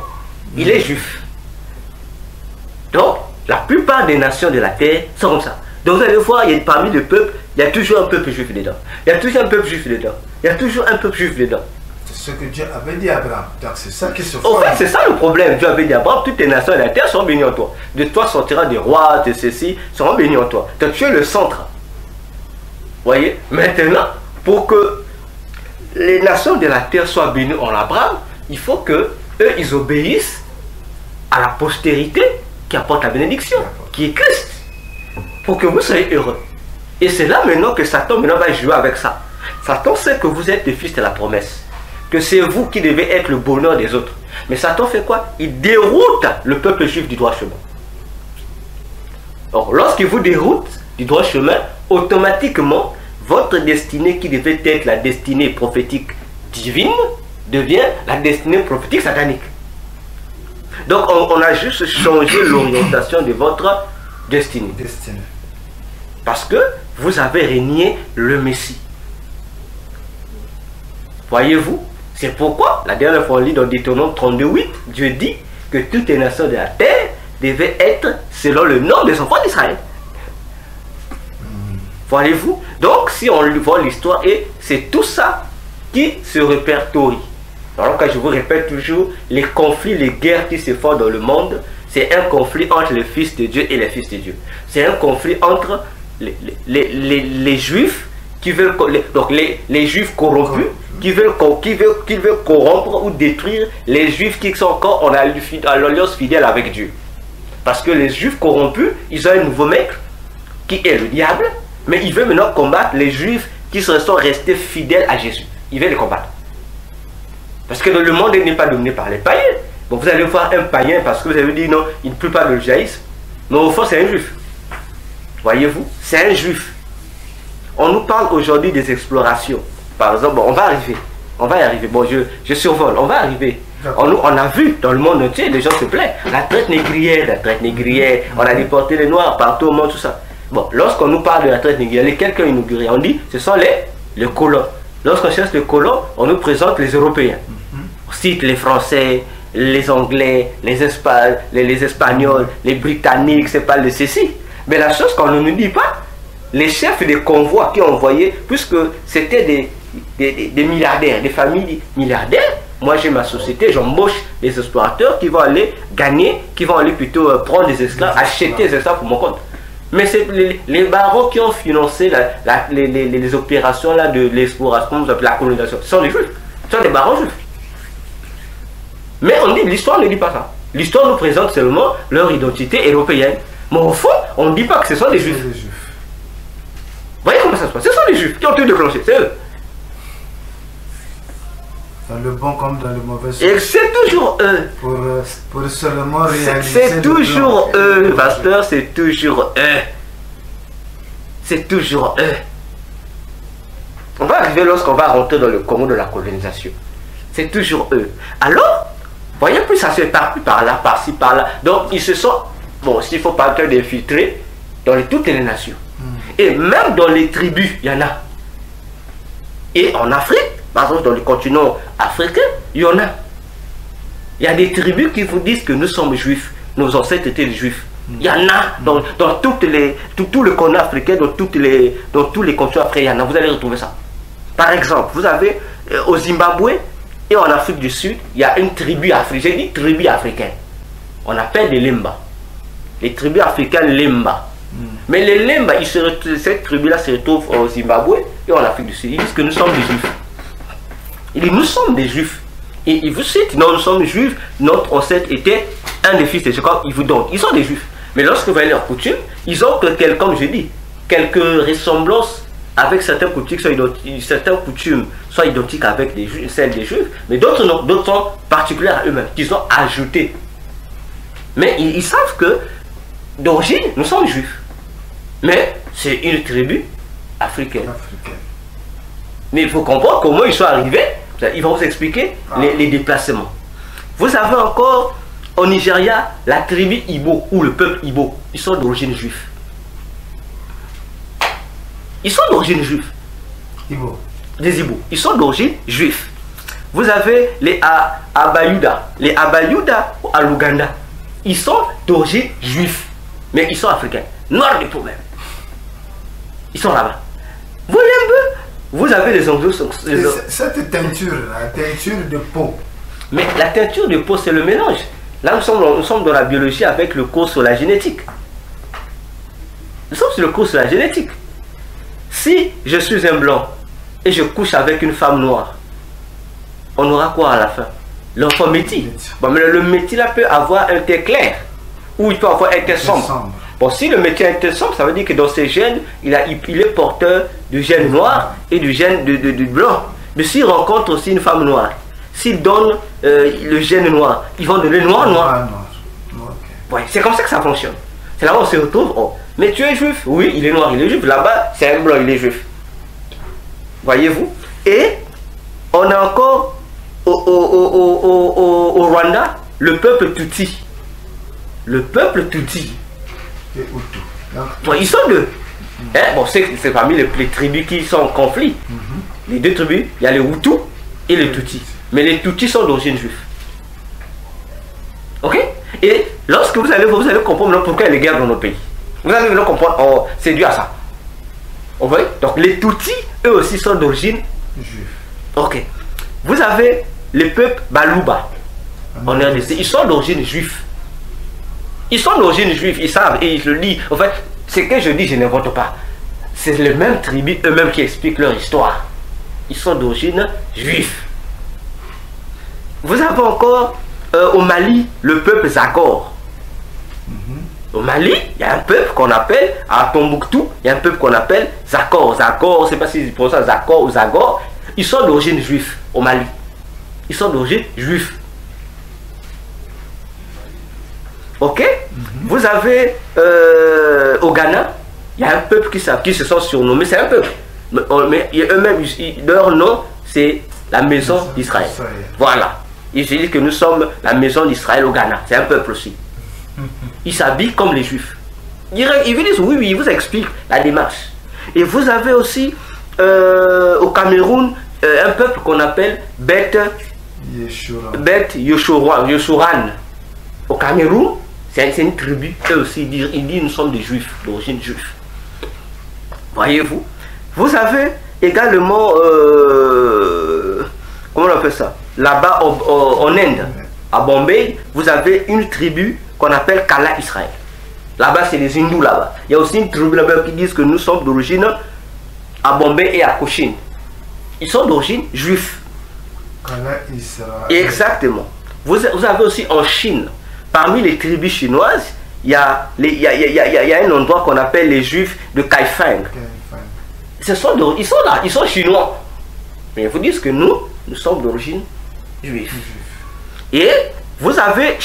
Speaker 2: Il est juif. Donc, la plupart des nations de la terre sont comme ça. Donc vous allez voir, parmi les peuples, il y a toujours un peuple juif dedans. Il y a toujours un peuple juif dedans. Il y a toujours un peuple juif dedans.
Speaker 3: C'est ce que Dieu avait dit à Abraham. Donc c'est ça qui se fait.
Speaker 2: En fait, c'est ça le problème. Dieu avait dit à Abraham, toutes les nations de la terre seront bénies en toi. De toi sortira des rois, de ceci, seront bénis en toi. Donc tu es le centre. Voyez? Maintenant, pour que les nations de la terre soient bénies en Abraham, il faut que eux, ils obéissent à la postérité qui apporte la bénédiction, qui est Christ, pour que vous soyez heureux. Et c'est là maintenant que Satan va jouer avec ça. Satan sait que vous êtes des fils de la promesse, que c'est vous qui devez être le bonheur des autres. Mais Satan fait quoi? Il déroute le peuple juif du droit chemin. Alors, lorsqu'il vous déroute du droit chemin, automatiquement, votre destinée qui devait être la destinée prophétique divine devient la destinée prophétique satanique. Donc on a juste changé l'orientation de votre destinée. Parce que vous avez renié le Messie. Voyez-vous? C'est pourquoi, la dernière fois on lit dans Deutéronome 32:8, Dieu dit que toutes les nations de la terre devaient être selon le nom des enfants d'Israël. Voyez-vous? Donc si on voit l'histoire, et c'est tout ça qui se répertorie. Alors quand je vous répète toujours, les conflits, les guerres qui se font dans le monde, c'est un conflit entre les fils de Dieu et les fils de Dieu. C'est un conflit entre les juifs qui veulent, donc les juifs corrompus qui veulent corrompre ou détruire les juifs qui sont encore en alliance fidèle avec Dieu. Parce que les juifs corrompus, ils ont un nouveau maître qui est le diable, mais ils veulent maintenant combattre les juifs qui sont restés fidèles à Jésus. Ils veulent les combattre. Parce que le monde n'est pas dominé par les païens. Bon, vous allez voir un païen parce que vous avez dit non, il ne peut pas le judaïsme. Mais au fond, c'est un juif. Voyez-vous, c'est un juif. On nous parle aujourd'hui des explorations. Par exemple, bon, on va y arriver. Bon, je survole, on va arriver. On a vu dans le monde entier, les gens se plaignent. La traite négrière, on a déporté les noirs partout au monde, tout ça. Bon, lorsqu'on nous parle de la traite négrière, quelqu'un inauguré, on dit ce sont les colons. Lorsqu'on cherche les colons, on nous présente les Européens. On cite les Français, les Anglais, les Espagnols, les Britanniques, c'est pas le ceci. Mais la chose qu'on ne nous dit pas, les chefs des convois qui ont envoyé, puisque c'était des milliardaires, des familles milliardaires, moi j'ai ma société, j'embauche des explorateurs qui vont aller gagner, qui vont aller plutôt prendre des esclaves, acheter des esclaves pour mon compte. Mais c'est les barons qui ont financé les opérations là de l'exploration, la colonisation, ce sont des juifs, ce sont des barons juifs. Mais on dit, l'histoire ne dit pas ça. L'histoire nous présente seulement leur identité européenne. Mais au fond, on ne dit pas que ce sont des juifs. Vous voyez comment ça se passe? Ce sont les juifs qui ont tout déclenché, c'est eux.
Speaker 3: Dans le bon comme dans le mauvais sens.
Speaker 2: Et c'est toujours eux.
Speaker 3: Pour seulement réaliser.
Speaker 2: C'est toujours eux, pasteur, c'est toujours eux. C'est toujours eux. On va arriver lorsqu'on va rentrer dans le commun de la colonisation. C'est toujours eux. Alors, voyez, plus ça se éparpille par là, par-ci, par-là. Donc, ils se sont, bon, s'il faut pas d'infiltrer dans toutes les nations. Et même dans les tribus, il y en a. Et en Afrique, par exemple, dans le continent africain, il y en a. Il y a des tribus qui vous disent que nous sommes juifs. Nos ancêtres étaient des juifs. Il y en a dans tout le continent africain, dans tous les continents africains, il y en a. Vous allez retrouver ça. Par exemple, vous avez au Zimbabwe et en Afrique du Sud, il y a une tribu africaine. J'ai dit tribu africaine. On appelle des Lemba. Les tribus africaines Lemba. Mais les Lemba, cette tribu-là se retrouve au Zimbabwe et en Afrique du Sud. Ils disent que nous sommes des juifs. Ils disent nous sommes des juifs. Et ils vous citent, non, nous sommes juifs, notre ancêtre était un des fils de Jacob, ils vous donnent. Ils sont des juifs. Mais lorsque vous voyez leurs coutumes, ils ont, comme je dis, quelques ressemblances avec certaines coutumes, sont identiques avec celles des juifs, mais d'autres non, d'autres sont particulières à eux-mêmes, qu'ils ont ajoutées. Mais ils savent que d'origine, nous sommes juifs. Mais c'est une tribu africaine. Mais il faut comprendre comment ils sont arrivés. Ils vont vous expliquer les déplacements. Vous avez encore au Nigeria la tribu Igbo ou le peuple Igbo. Ils sont d'origine juive. Ils sont d'origine juive.
Speaker 3: Igbo.
Speaker 2: Des Igbo. Ils sont d'origine juive. Vous avez les Abayuda. Les Abayuda à l'Ouganda. Ils sont d'origine juive. Mais ils sont africains. Nord du problème. Ils sont là-bas. Vous voyez un peu? Vous avez les anglo.
Speaker 3: Cette teinture, la teinture de peau.
Speaker 2: Mais la teinture de peau, c'est le mélange. Là, nous sommes dans la biologie avec le cours sur la génétique. Nous sommes sur le cours sur la génétique. Si je suis un blanc et je couche avec une femme noire, on aura quoi à la fin? L'enfant métis. Bon, mais le métis là peut avoir un teint clair ou il peut avoir un teint sombre. Bon, si le métis a un teint sombre, ça veut dire que dans ses gènes, il est porteur du gène noir et du gène du blanc. Mais s'il rencontre aussi une femme noire, s'il donne le gène noir, ils vont donner noir. Ouais, c'est comme ça que ça fonctionne. C'est là où on se retrouve. Oh, mais tu es juif? Oui, il est noir, il est juif. Là-bas, c'est un blanc, il est juif. Voyez-vous? Et on a encore au Rwanda, le peuple Tutsi. Le peuple Tutsi.
Speaker 3: Et Hutu.
Speaker 2: Bon, ils sont deux. Hein? Bon, c'est parmi les tribus qui sont en conflit. Les deux tribus, il y a les Hutus et les Tutsis. Mais les Tutsis sont d'origine juive. Ok? Et lorsque vous allez comprendre pourquoi il y a les guerres dans nos pays. Vous allez comprendre, oh, c'est dû à ça. Vous voyez? Donc les Tutsis, eux aussi sont d'origine
Speaker 3: Juif.
Speaker 2: ok. Vous avez les peuples Baluba. En RDC, ils sont d'origine juive. Ils sont d'origine juive, ils savent et je le lis. En fait, ce que je dis, je n'invente pas. C'est les mêmes tribus eux-mêmes qui expliquent leur histoire. Ils sont d'origine juive. Vous avez encore au Mali le peuple Zagor. Au Mali, il y a un peuple qu'on appelle, à Tombouctou, il y a un peuple qu'on appelle Zagor. Zagor, je ne sais pas si c'est pour ça Zagor ou Zagor. Ils sont d'origine juive au Mali. Ils sont d'origine juive. Ok? Vous avez au Ghana, il y a un peuple qui se sont surnommés, c'est un peuple. Mais eux-mêmes, leur nom, c'est la maison d'Israël. Voilà. Ils disent que nous sommes la maison d'Israël au Ghana. C'est un peuple aussi. Ils s'habillent comme les juifs. Ils vous disent oui, ils vous expliquent la démarche. Et vous avez aussi au Cameroun un peuple qu'on appelle Beth Yeshouran. Au Cameroun, c'est une tribu. Eux aussi, ils disent nous sommes des juifs, d'origine juive. Voyez-vous? Vous avez également, comment on appelle ça? Là-bas en Inde, à Bombay, vous avez une tribu qu'on appelle Kala Israël. Là-bas, c'est les hindous là-bas. Il y a aussi une tribu là-bas qui disent que nous sommes d'origine à Bombay et à Cochin. Ils sont d'origine juive.
Speaker 3: Kala Israël.
Speaker 2: Exactement. Vous avez aussi en Chine, parmi les tribus chinoises, il y a un endroit qu'on appelle les juifs de Kaifeng. Ils sont là, ils sont chinois. Mais ils vous disent que nous sommes d'origine juive. Et vous avez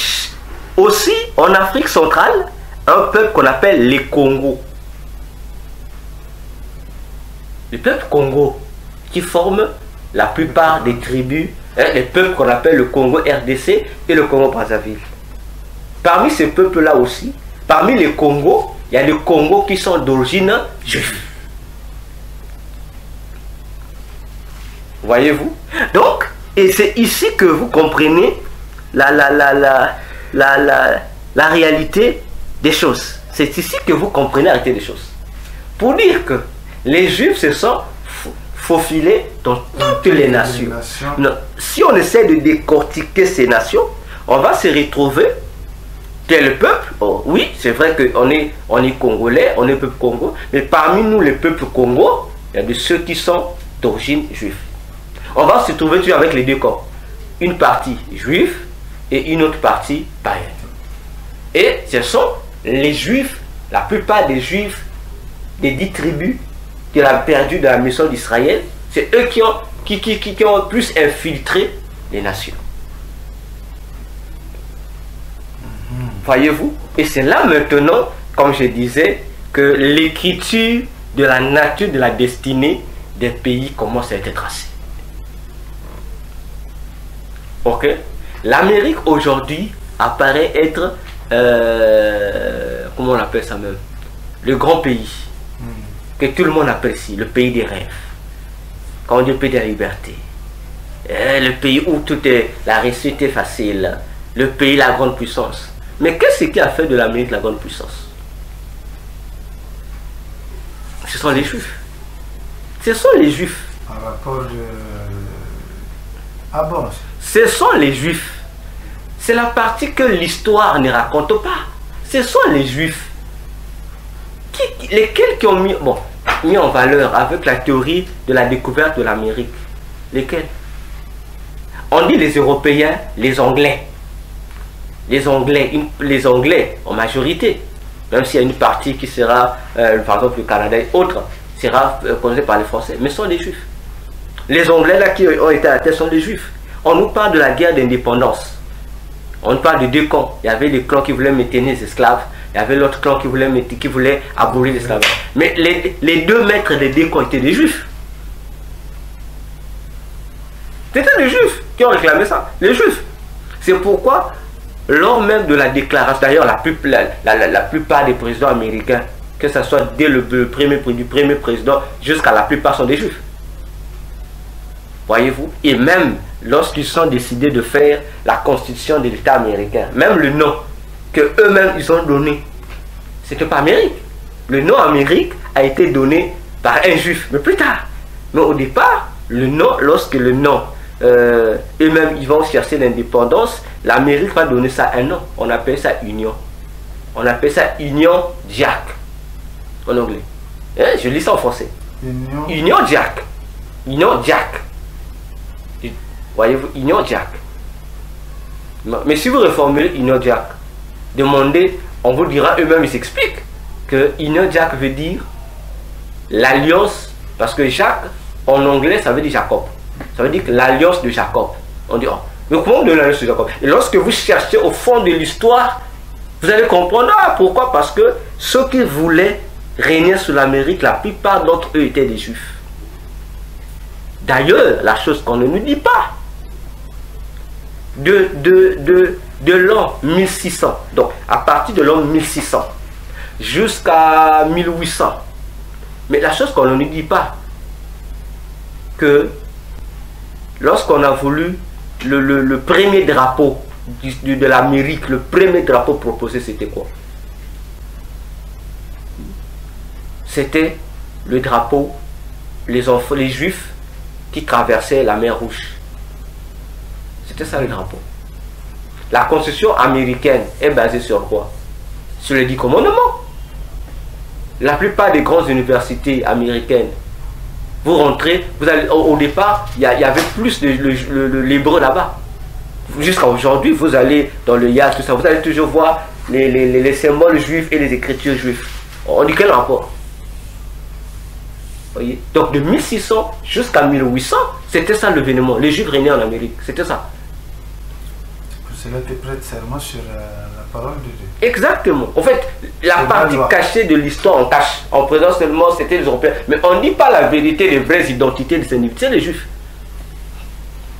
Speaker 2: aussi en Afrique centrale un peuple qu'on appelle les Congos. Les peuples Congo qui forment la plupart des tribus, les peuples qu'on appelle le Congo RDC et le Congo Brazzaville. Parmi ces peuples-là aussi, parmi les Congos, il y a des Congos qui sont d'origine juive. Voyez-vous? Donc, et c'est ici que vous comprenez la réalité des choses. C'est ici que vous comprenez la réalité des choses. Pour dire que les Juifs se sont faufilés dans toutes les nations. Non, si on essaie de décortiquer ces nations, on va se retrouver tel peuple. Oh, oui, c'est vrai qu'on est congolais, on est peuple Congo, mais parmi nous, les peuples Congo, il y a de ceux qui sont d'origine juive. On va se trouver toujours avec les deux corps. Une partie juive et une autre partie païenne. Et ce sont les juifs, la plupart des juifs des 10 tribus qu'il a perdu de la maison d'Israël, c'est eux qui ont plus infiltré les nations. Voyez-vous? Et c'est là maintenant, comme je disais, que l'écriture de la nature, de la destinée des pays commence à être tracée. Ok? L'Amérique aujourd'hui apparaît être, comment on appelle ça même? Le grand pays que tout le monde apprécie, le pays des rêves. Quand on dit le pays de la liberté, le pays où tout est, la réussite est facile, le pays de la grande puissance. Mais qu'est-ce qui a fait de l'Amérique la grande puissance? Ce sont les Juifs. Ce sont les Juifs.
Speaker 3: Par rapport de... Ah bon?
Speaker 2: Ce sont les Juifs. C'est la partie que l'histoire ne raconte pas. Ce sont les Juifs. Lesquels qui ont mis en valeur avec la théorie de la découverte de l'Amérique? Lesquels? On dit les Européens, les Anglais. Les Anglais en majorité, même s'il y a une partie qui sera, par exemple le Canada et autres, sera colonisée par les Français, mais ce sont les Juifs. Les Anglais là qui ont été à la tête sont les Juifs. On nous parle de la guerre d'indépendance. On nous parle de deux camps. Il y avait les clans qui voulaient maintenir les esclaves. Il y avait l'autre clan qui voulait abolir l'esclavage. Mais les deux maîtres des deux camps étaient des Juifs. C'était des Juifs qui ont réclamé ça? Les Juifs. C'est pourquoi, lors même de la déclaration, d'ailleurs la plupart des présidents américains, que ce soit dès du premier président jusqu'à la plupart sont des Juifs. Voyez-vous? Et même lorsqu'ils ont décidé de faire la constitution de l'État américain, même le nom que eux-mêmes ils ont donné, c'était pas Amérique. Le nom Amérique a été donné par un Juif, mais plus tard. Mais au départ, le nom, lorsque le nom, eux-mêmes ils vont chercher l'indépendance, l'Amérique va donner ça un nom. On appelle ça Union. On appelle ça Union Jack en anglais. Je lis ça en français. Union Jack. Union Jack. Voyez-vous, Union Jack. Mais si vous reformulez Union Jack, demandez, on vous dira, eux-mêmes ils s'expliquent que Union Jack veut dire l'alliance, parce que Jacques en anglais ça veut dire Jacob. Ça veut dire que l'alliance de Jacob. On dit, oh, mais comment de l'alliance de Jacob? Et lorsque vous cherchez au fond de l'histoire, vous allez comprendre, ah, pourquoi? Parce que ceux qui voulaient régner sur l'Amérique, la plupart d'entre eux étaient des Juifs. D'ailleurs, la chose qu'on ne nous dit pas, de l'an 1600, donc à partir de l'an 1600 jusqu'à 1800, mais la chose qu'on ne nous dit pas, que lorsqu'on a voulu le premier drapeau de l'Amérique, le premier drapeau proposé, c'était quoi? C'était le drapeau, les Juifs qui traversaient la mer Rouge. C'était ça le drapeau. La constitution américaine est basée sur quoi? Sur les 10 commandements. La plupart des grandes universités américaines, vous rentrez, vous allez, au départ, il y avait plus de l'hébreu là-bas. Jusqu'à aujourd'hui, vous allez dans le Yad, tout ça, vous allez toujours voir les symboles juifs et les écritures juives. On dit quel rapport? Voyez? Donc de 1600 jusqu'à 1800, c'était ça l'événement. Les Juifs régnaient en Amérique, c'était ça.
Speaker 3: Cela te prête serment sur la parole de Dieu.
Speaker 2: Exactement. En fait, la partie cachée de l'histoire, on cache. En présence seulement, c'était les Européens. Mais on ne dit pas la vérité, les vraies identités de ces individus. C'est les Juifs.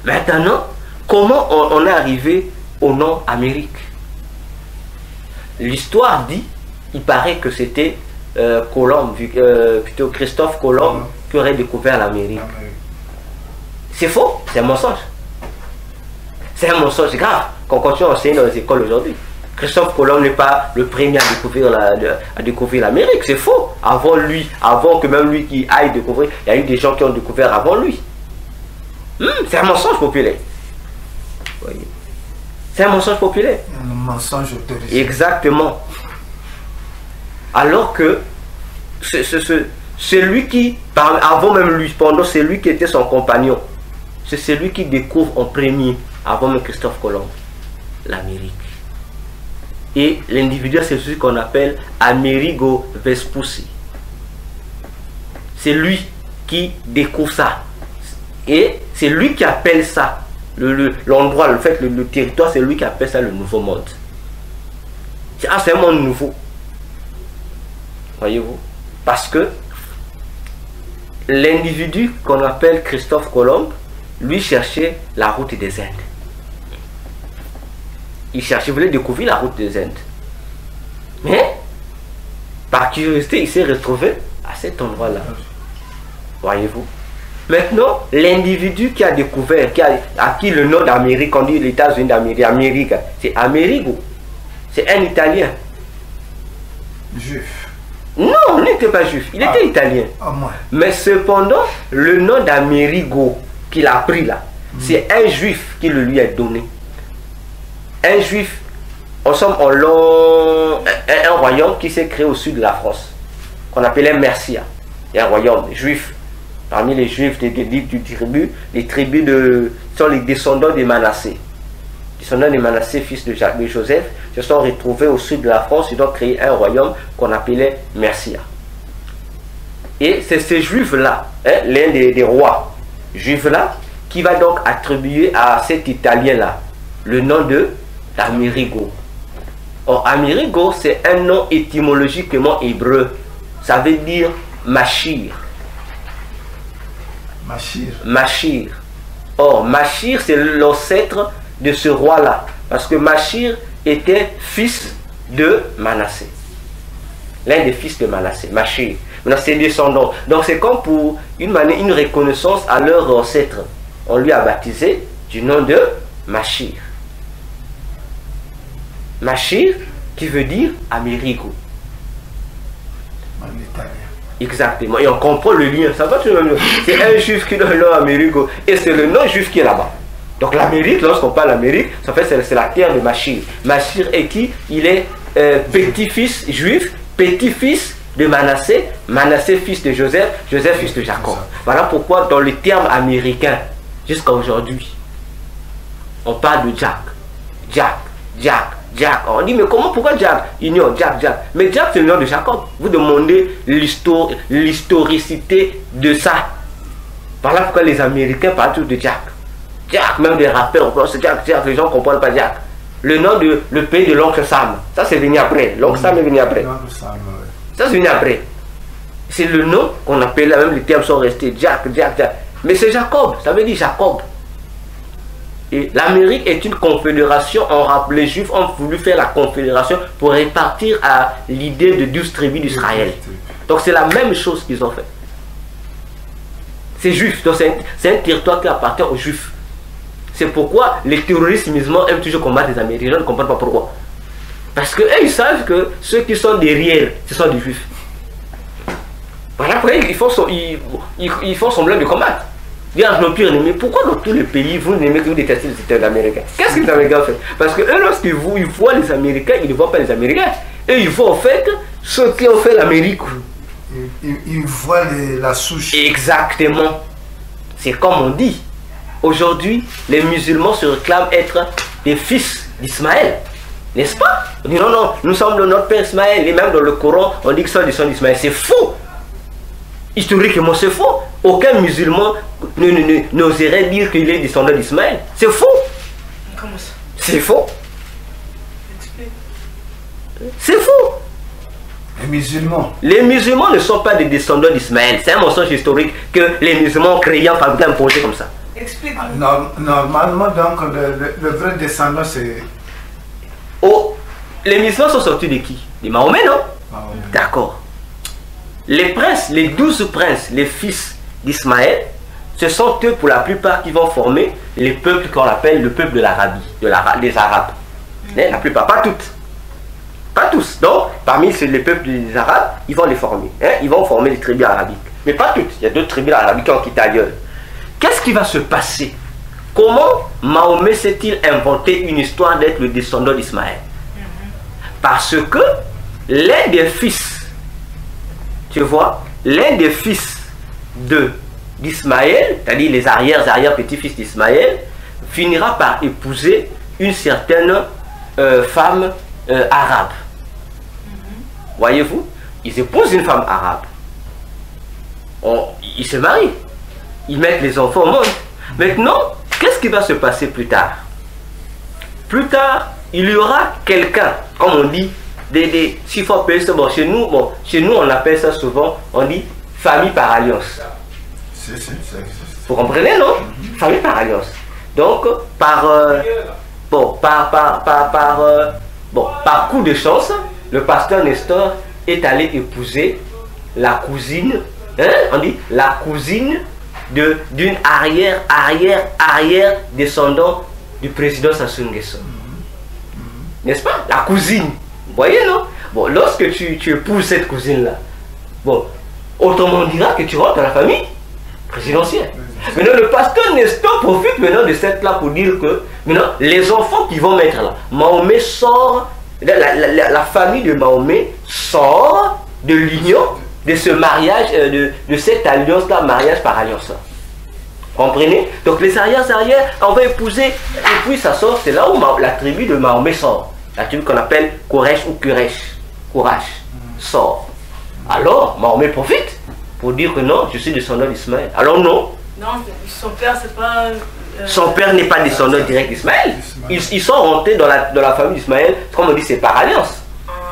Speaker 2: Maintenant, comment on est arrivé au nom Amérique? L'histoire dit, il paraît que c'était Colomb, plutôt Christophe Colomb, qui aurait découvert l'Amérique. C'est faux, c'est un mensonge. C'est un mensonge grave qu'on continue à enseigner dans les écoles aujourd'hui. Christophe Colomb n'est pas le premier à découvrir l'Amérique, c'est faux. Avant lui, avant que même lui qui aille découvrir, il y a eu des gens qui ont découvert avant lui. C'est un mensonge populaire. Voyez. C'est un mensonge populaire.
Speaker 3: Un mensonge autorisé.
Speaker 2: Exactement. Alors que c'est lui qui, avant même lui, pendant c'est lui qui était son compagnon, c'est celui qui découvre en premier, avant même Christophe Colomb, l'Amérique. Et l'individu, c'est celui qu'on appelle Amerigo Vespucci. C'est lui qui découvre ça. Et c'est lui qui appelle ça, l'endroit, le territoire, c'est lui qui appelle ça le Nouveau Monde. C'est un monde nouveau. Voyez-vous? Parce que l'individu qu'on appelle Christophe Colomb, lui cherchait la route des Indes. Il voulait découvrir la route des Indes. Mais, par curiosité, il s'est retrouvé à cet endroit-là. Voyez-vous? Maintenant, l'individu qui a découvert, qui a acquis le nom d'Amérique, on dit les États-Unis d'Amérique, c'est Amerigo. C'est un Italien.
Speaker 3: Juif.
Speaker 2: Non, il n'était pas juif, il était italien. Mais cependant, le nom d'Amerigo qu'il a pris là, c'est un juif qui le lui a donné. Un juif, en somme, un royaume qui s'est créé au sud de la France, qu'on appelait Mercia. Il y a un royaume juif. Parmi les juifs les tribus sont les descendants des Manassé. Descendants des Manassé, fils de Joseph, se sont retrouvés au sud de la France. Ils ont créé un royaume qu'on appelait Mercia. Et c'est ces juifs-là, l'un des rois juifs-là, qui va donc attribuer à cet Italien-là le nom d'Amerigo. Or, Amerigo, c'est un nom étymologiquement hébreu. Ça veut dire Machir.
Speaker 3: Machir.
Speaker 2: Machir. Or, Machir, c'est l'ancêtre de ce roi-là. Parce que Machir était fils de Manassé. L'un des fils de Manassé, Machir. Maintenant, c'est descendant. Donc, c'est comme pour une reconnaissance à leur ancêtre. On lui a baptisé du nom de Machir. Machir, qui veut dire Amerigo.
Speaker 3: En italien.
Speaker 2: Exactement. Et on comprend le lien. Ça va tout le même. C'est un juif qui donne le nom Amerigo. Et c'est le nom juif qui est là-bas. Donc l'Amérique, lorsqu'on parle d'Amérique, en fait, c'est la terre de Machir. Machir est qui? Il est petit-fils juif, petit-fils de Manassé, Manassé fils de Joseph, Joseph fils de Jacob. Voilà pourquoi dans les termes américains, jusqu'à aujourd'hui, on parle de Jack. Jack, Jack, Jack. On dit mais comment, pourquoi Jack? Ignore, Jack, Jack. Mais Jack c'est le nom de Jacob. Vous demandez l'historicité de ça. Voilà pourquoi les Américains parlent tous de Jack. Jack, même des rappeurs, on pense Jack, Jack, les gens ne comprennent pas Jack. Le nom de le pays de l'oncle Sam, ça c'est venu après. L'oncle Sam est venu après. Ça c'est venu après. C'est le nom qu'on appelle, même les termes sont restés Jack, Jack, Jack. Mais c'est Jacob, ça veut dire Jacob. Et l'Amérique est une confédération. Les Juifs ont voulu faire la confédération pour répartir à l'idée de 12 tribus d'Israël. Donc c'est la même chose qu'ils ont fait. C'est juif, donc c'est un territoire qui appartient aux Juifs. C'est pourquoi les terroristes musulmans aiment toujours combattre les Américains. Je ne comprends pas pourquoi. Parce qu'eux, ils savent que ceux qui sont derrière, ce sont des Juifs. Voilà pourquoi ils font semblant de combattre. Ils disent nos pires ennemis. Pourquoi dans tous les pays, vous n'aimez que vous détestez les États américains? Qu'est-ce que les Américains font? Parce que eux, lorsqu'ils voient les Américains, ils ne voient pas les Américains. Et ils voient en fait ceux qui ont fait l'Amérique.
Speaker 3: Ils voient la souche.
Speaker 2: Exactement. C'est comme on dit. Aujourd'hui, les musulmans se réclament être des fils d'Ismaël. N'est-ce pas? On dit non, non, nous sommes de notre père Ismaël. Et même dans le Coran, on dit que c'est des sons d'Ismaël. C'est faux. Historiquement, c'est faux. Aucun musulman n'oserait dire qu'il est descendant d'Ismaël. C'est faux.
Speaker 4: Comment ça?
Speaker 2: C'est faux.
Speaker 4: Explique.
Speaker 2: C'est faux.
Speaker 3: Les
Speaker 2: musulmans ne sont pas des descendants d'Ismaël. C'est un mensonge historique que les musulmans créant fabriquent un projet comme ça.
Speaker 4: Explique.
Speaker 3: Normalement, donc, le vrai descendant, c'est...
Speaker 2: Oh, les musulmans sont sortis de qui? De Mahomet, non? D'accord. Les princes, les 12 princes, les fils d'Ismaël, ce sont eux pour la plupart qui vont former les peuples qu'on appelle le peuple de l'Arabie, des Arabes. La plupart, pas toutes. Pas tous. Donc, parmi les peuples des Arabes, ils vont les former. Ils vont former les tribus arabiques. Mais pas toutes. Il y a d'autres tribus arabiques qui ont quitté ailleurs. Qu'est-ce qui va se passer? Comment Mahomet s'est-il inventé une histoire d'être le descendant d'Ismaël? Parce que l'un des fils, tu vois, l'un des fils d'Ismaël, c'est-à-dire les arrière-petits-fils d'Ismaël, finira par épouser une certaine femme arabe. Voyez-vous, ils épousent une femme arabe. Ils se marient. Ils mettent les enfants au monde. Maintenant, qu'est-ce qui va se passer plus tard? Plus tard, il y aura quelqu'un, comme on dit, s'il faut appeler ça, chez nous on appelle ça souvent, on dit famille par alliance. Vous comprenez, non? Famille par alliance. Donc, par coup de chance, le pasteur Nestor est allé épouser la cousine, on dit la cousine d'une arrière descendant du président Sassou Nguesso. N'est-ce pas? La cousine. Vous voyez, non? Bon, lorsque tu épouses cette cousine-là, bon, autrement on dira que tu rentres dans la famille présidentielle. Maintenant, le pasteur Nestor profite maintenant de cette là pour dire que maintenant, les enfants qui vont mettre là, Mahomet sort, la famille de Mahomet sort de l'union, de ce mariage, de cette alliance-là, mariage par alliance-là. Comprenez? Donc les arrières, on va épouser, et puis ça sort, c'est là où la tribu de Mahomet sort. La tribu qu'on appelle Koresh ou Kourash sort. Alors, Mahomet profite pour dire que non, je suis descendant d'Ismaël. Alors non.
Speaker 4: Non, son père, c'est pas...
Speaker 2: Son père n'est pas descendant direct d'Ismaël. Ils sont rentrés dans la famille d'Ismaël, comme on dit, c'est par alliance.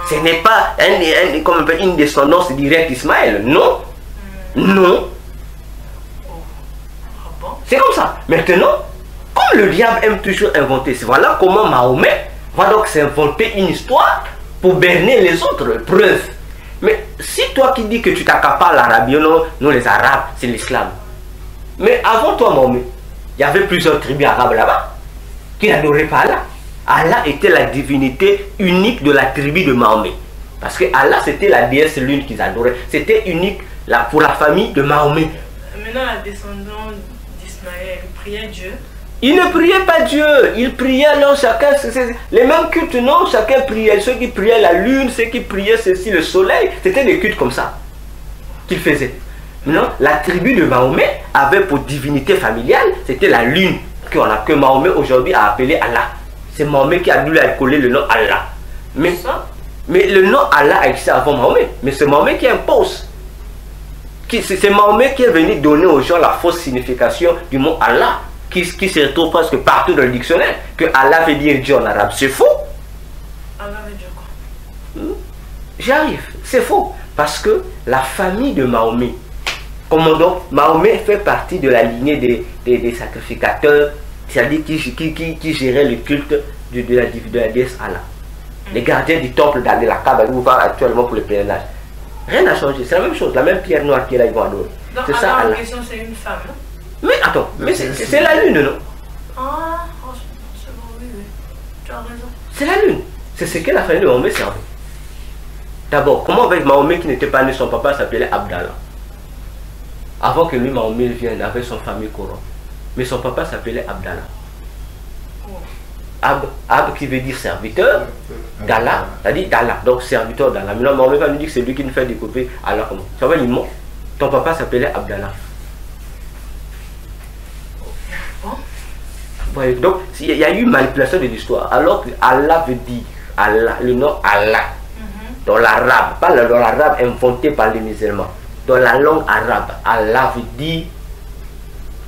Speaker 2: Ce n'est pas une descendance directe d'Ismaël. Non. Non. C'est comme ça. ça. Maintenant, comme le diable aime toujours inventer, voilà comment Mahomet va donc s'inventer une histoire pour berner les autres. Preuve. Mais si toi qui dis que tu t'accapares l'Arabie, non, nous les Arabes, c'est l'islam. Mais avant toi, Mahomet, il y avait plusieurs tribus arabes là-bas qui n'adoraient pas Allah. Allah était la divinité unique de la tribu de Mahomet. Parce que Allah, c'était la déesse lune qu'ils adoraient. C'était unique pour la famille de Mahomet.
Speaker 4: Maintenant, la descendance d'Ismaël priait Dieu.
Speaker 2: Il ne priait pas Dieu, il priait non, chacun, les mêmes cultes, non, chacun priait, ceux qui priaient la lune, ceux qui priaient ceci, le soleil, c'était des cultes comme ça qu'ils faisaient. Non, la tribu de Mahomet avait pour divinité familiale, c'était la lune, que Mahomet aujourd'hui a appelé Allah. C'est Mahomet qui a dû lui coller le nom Allah. Mais le nom Allah a existé avant Mahomet, mais c'est Mahomet qui impose. C'est Mahomet qui est venu donner aux gens la fausse signification du mot Allah. Qui se retrouve presque partout dans le dictionnaire, que Allah veut dire Dieu en arabe. C'est faux.
Speaker 4: Allah veut dire quoi?
Speaker 2: J'arrive. C'est faux. Parce que la famille de Mahomet, comment donc, Mahomet fait partie de la lignée des sacrificateurs, c'est-à-dire qui gérait le culte de la déesse Allah. Les gardiens du temple de la Kaaba, où va actuellement pour le pèlerinage. Rien n'a changé. C'est la même chose. La même pierre noire qui est là, ils vont adorer.
Speaker 4: Donc
Speaker 2: c'est ça,
Speaker 4: Allah en
Speaker 2: Allah.
Speaker 4: question, c'est une femme, non?
Speaker 2: Mais attends, mais c'est la lune, non?
Speaker 4: Ah, c'est bon, oui, oui. Tu as raison.
Speaker 2: C'est la lune. C'est ce que la famille de Mahomet servait. D'abord, comment avec Mahomet qui n'était pas né, son papa s'appelait Abdallah. Avant que lui, Mahomet vienne avec son famille couronne. Mais son papa s'appelait Abdallah. Ab qui veut dire serviteur. Dalla, c'est-à-dire Dalla, donc serviteur d'Allah. Maintenant, Mahomet va nous dire que c'est lui qui nous fait découvrir Allah comment. Ça va, il ment. Ton papa s'appelait Abdallah. Ouais, donc, il y a eu manipulation de l'histoire. Alors que Allah veut dire, Allah, le nom Allah, dans l'arabe, pas dans l'arabe inventé par les musulmans, dans la langue arabe, Allah veut dire,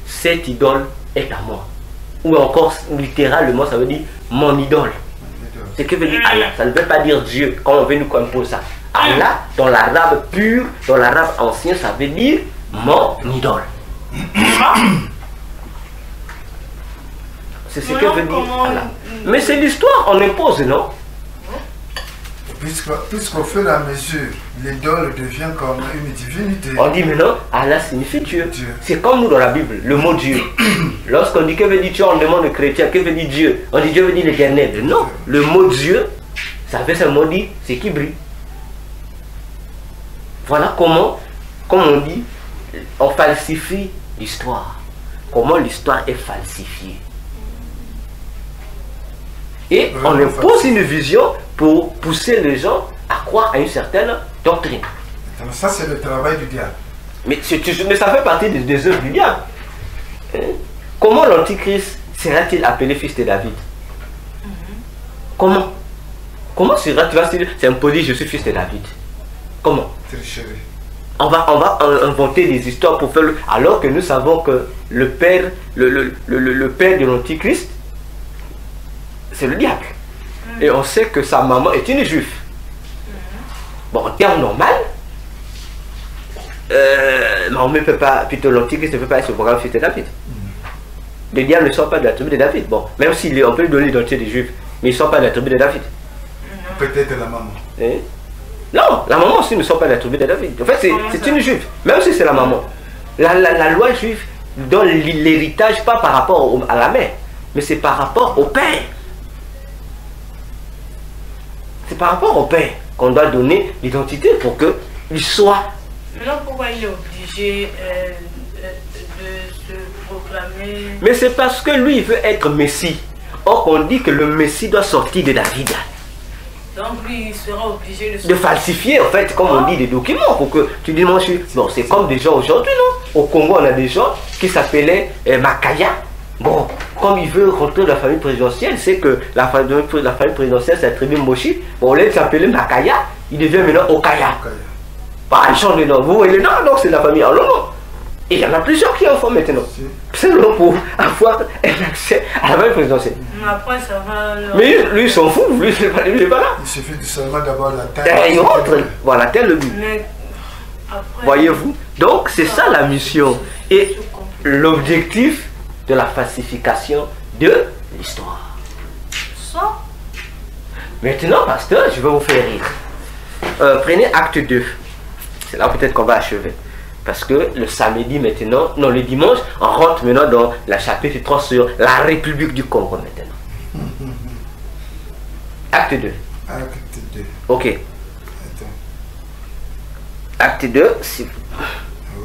Speaker 2: cette idole est à moi. Ou encore, littéralement, ça veut dire mon idole. C'est ce que veut dire Allah. Ça ne veut pas dire Dieu, quand on veut nous composer ça. Allah, dans l'arabe pur, dans l'arabe ancien, ça veut dire mon idole. C'est ce que veut dire Allah. Mais c'est l'histoire, on impose, non?
Speaker 3: Puisqu'au fur et à mesure, l'idole devient comme une divinité.
Speaker 2: On dit maintenant, Allah signifie Dieu. C'est comme nous dans la Bible, le mot Dieu. Lorsqu'on dit que veut dire Dieu, on demande aux chrétiens, que veut dire Dieu? On dit Dieu veut dire l'éternel. Non, le mot Dieu, ça veut seulement dire ce qui brille. Voilà comment, comme on dit, on falsifie l'histoire. Comment l'histoire est falsifiée. Et on impose une vision pour pousser les gens à croire à une certaine doctrine.
Speaker 3: Ça, c'est le travail du diable.
Speaker 2: Mais ça fait partie des œuvres du diable. Hein? Comment l'Antichrist sera-t-il appelé fils de David? Comment? Comment sera-t-il? C'est imposé, je suis fils de David. Comment? On va inventer des histoires pour faire alors que nous savons que le père de l'Antichrist, c'est le diable. Et on sait que sa maman est une juive. Bon, en termes normal, Mahomet ne peut pas, plutôt l'Antichrist ne peut pas être ce programme fils de David. Le diable ne sort pas de la tribu de David. Bon, même s'il on peut lui donner l'identité des juifs, mais il ne sort pas de la tribu de David.
Speaker 3: Peut-être la maman.
Speaker 2: Non, la maman aussi ne sort pas de la tribu de David. En fait, c'est une juive, même si c'est la maman. La loi juive donne l'héritage pas par rapport à la mère, mais c'est par rapport au père. C'est par rapport au père qu'on doit donner l'identité pour qu'il soit.
Speaker 4: Maintenant, pourquoi il est obligé de se proclamer?
Speaker 2: Mais c'est parce que lui, il veut être Messie. Or, on dit que le Messie doit sortir de David.
Speaker 4: Donc, lui, il sera obligé
Speaker 2: de falsifier, en fait, comme on dit, des documents pour que tu dis, moi, je suis. Bon, c'est comme des gens aujourd'hui, non? Au Congo, on a des gens qui s'appelaient Makaya. Bon, comme il veut rentrer dans la famille présidentielle, c'est que la famille présidentielle, c'est la tribu Moshi. Bon, au lieu de s'appeler Makaya, il devient maintenant Okaya. Bah, il change de nom. Vous voyez le nom, donc c'est la famille en nom. Et il y en a plusieurs qui en font maintenant. C'est le pour avoir un accès à la famille présidentielle.
Speaker 4: Mais après, ça va.
Speaker 2: Mais lui, il s'en fout, lui, il n'est pas là.
Speaker 3: Il suffit seulement d'avoir la terre.
Speaker 2: Et il rentre. Voilà, tel le but.
Speaker 4: Mais après,
Speaker 2: voyez-vous? Donc, c'est ça la mission. Et l'objectif de la falsification de l'histoire.
Speaker 4: Ça,
Speaker 2: Maintenant, pasteur, je vais vous faire rire. Prenez acte 2. C'est là peut-être qu'on va achever. Parce que le samedi maintenant, non, le dimanche, on rentre maintenant dans la chapitre 3 sur la République du Congo maintenant. Acte 2.
Speaker 3: Acte 2.
Speaker 2: Ok.
Speaker 3: Attends.
Speaker 2: Acte 2, si...